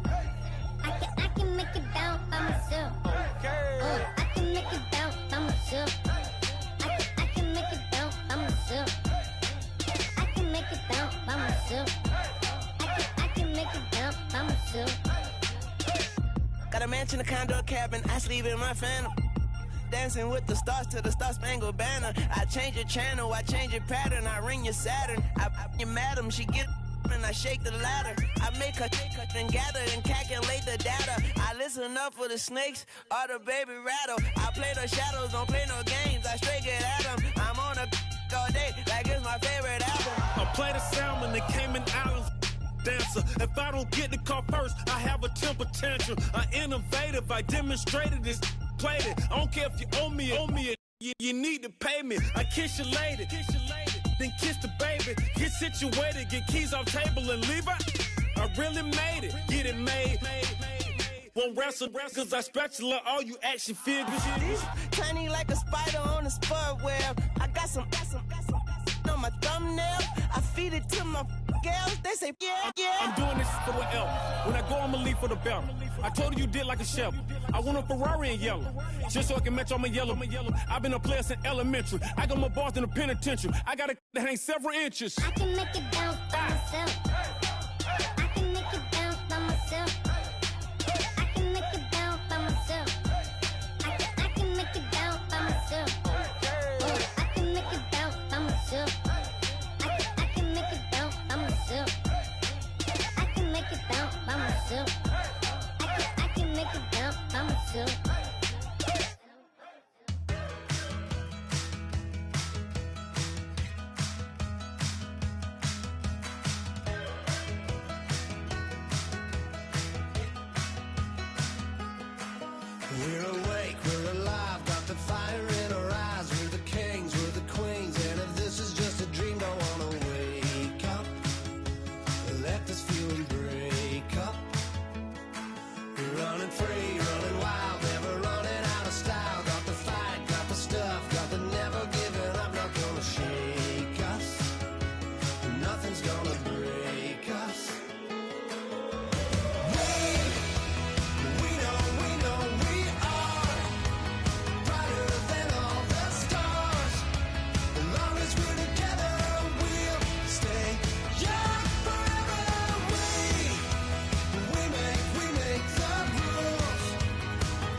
I can make it bounce by myself. I can make it bounce by myself. I can make it bounce by myself. I can make it bounce by myself. I can make it bounce by myself. Got a mansion, a condo, a cabin. I sleep in my phantom. Dancing with the stars to the Star-Spangled Banner. I change your channel, I change your pattern. I ring your Saturn. I your madam, she get and I shake the ladder. I make her and gather and calculate the data. I listen up for the snakes or the baby rattle. I play the shadows, don't play no games. I straight get at them. I'm on a all day like it's my favorite album. I play the salmon, the Cayman Islands dancer. If I don't get the car first, I have a temper tantrum. I innovative, I demonstrated this, played it. I don't care if you owe me it. You need to pay me. I kiss your lady, then kiss the baby. Get situated, get keys off table and leave out. I really made it, get it made. Won't wrestle, cause I spatula all you action figures. Tiny like a spider on a spud web. I got some on my thumbnail. I feed it to my girls. They say, yeah. I'm doing this for the L. When I go, I'ma leave for the belt. I told you did like a chef. I want a Ferrari in yellow, just so I can match all my yellow. I've been a player since elementary. I got my bars in the penitentiary. I got a that hang several inches. I can make it bounce by myself. I can make it bounce by myself. I can make it bounce by myself. I can make it bounce by myself. I can make it bounce by myself. I can make it bounce by myself. I can make it bounce by myself. I can make it bounce by myself. We're awake, we're alive, got the fire in our eyes. We're the kings, we're the queens, and if this is just a dream, don't wanna wake up. Let this feeling break up. We're running free, running wild, never running out of style. Got the fight, got the stuff, got the never giving up. Not gonna shake us, nothing's gonna break us. We know we are brighter than all the stars. As long as we're together, we'll stay young forever. We make the rules,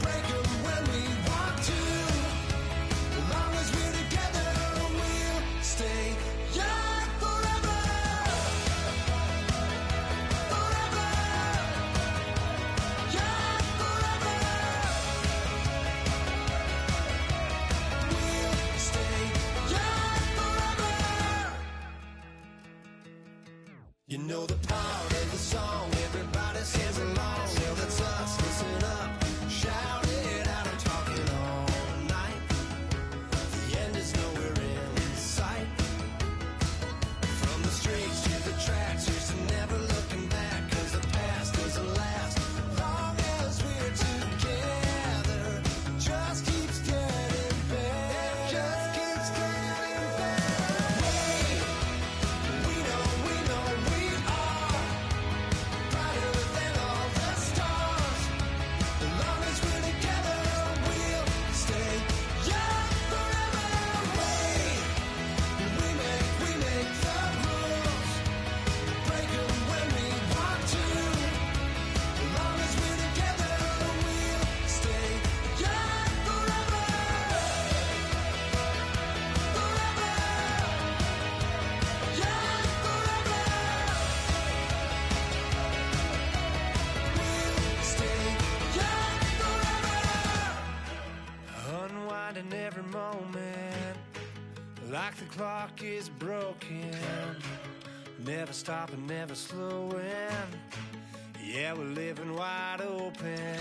break 'em when we want to. As long as we're together, we'll stay young forever. Forever. Young forever. We'll stay young forever. You know the part of the song, everybody sings along. Well, that's us, listen up, shout it out. I'm talking all night. The end is nowhere in sight. From the streets to the tracks, here's to never looking back. 'Cause the past doesn't last long as we're together. Just keeps getting better. Just keeps getting better. We know we are brighter than all the stars. As long as we're together, we'll stay young forever. We make the rules, break 'em when we want to. As long as we're together, we'll stay young forever. Forever. Young forever. We'll stay young forever. Unwinding every moment, like the clock is broken. Never stopping, never slowing. Yeah, we're living wide open.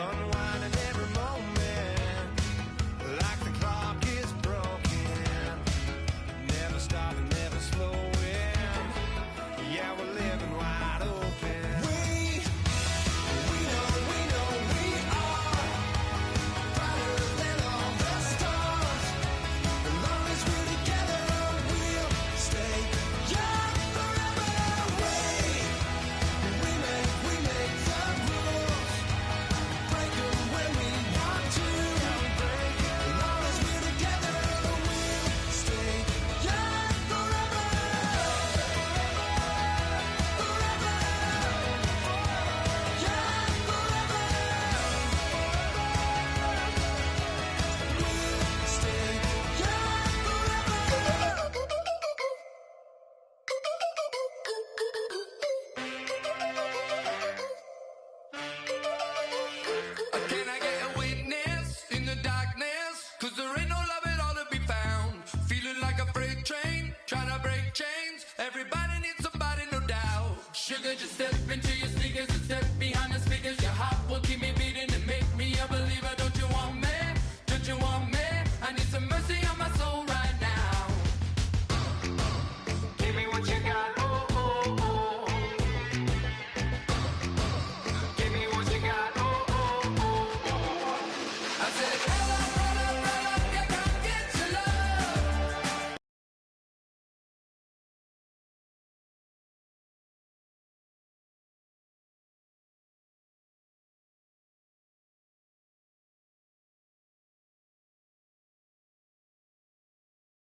Unwinding every moment, like the clock is broken. Never stopping, never slowing. Yeah, we're living wide open. We know we are brighter than all the stars. As long as we're together, we'll stay young forever. We make the rules, break 'em when we want to. As long as we're together, we'll stay young forever. Forever. Young forever. We'll stay young forever. Can I get a witness in the darkness? 'Cause there ain't no love at all to be found. Feeling like a freight train, trying to break chains. Everybody needs somebody, no doubt. Sugar, just tell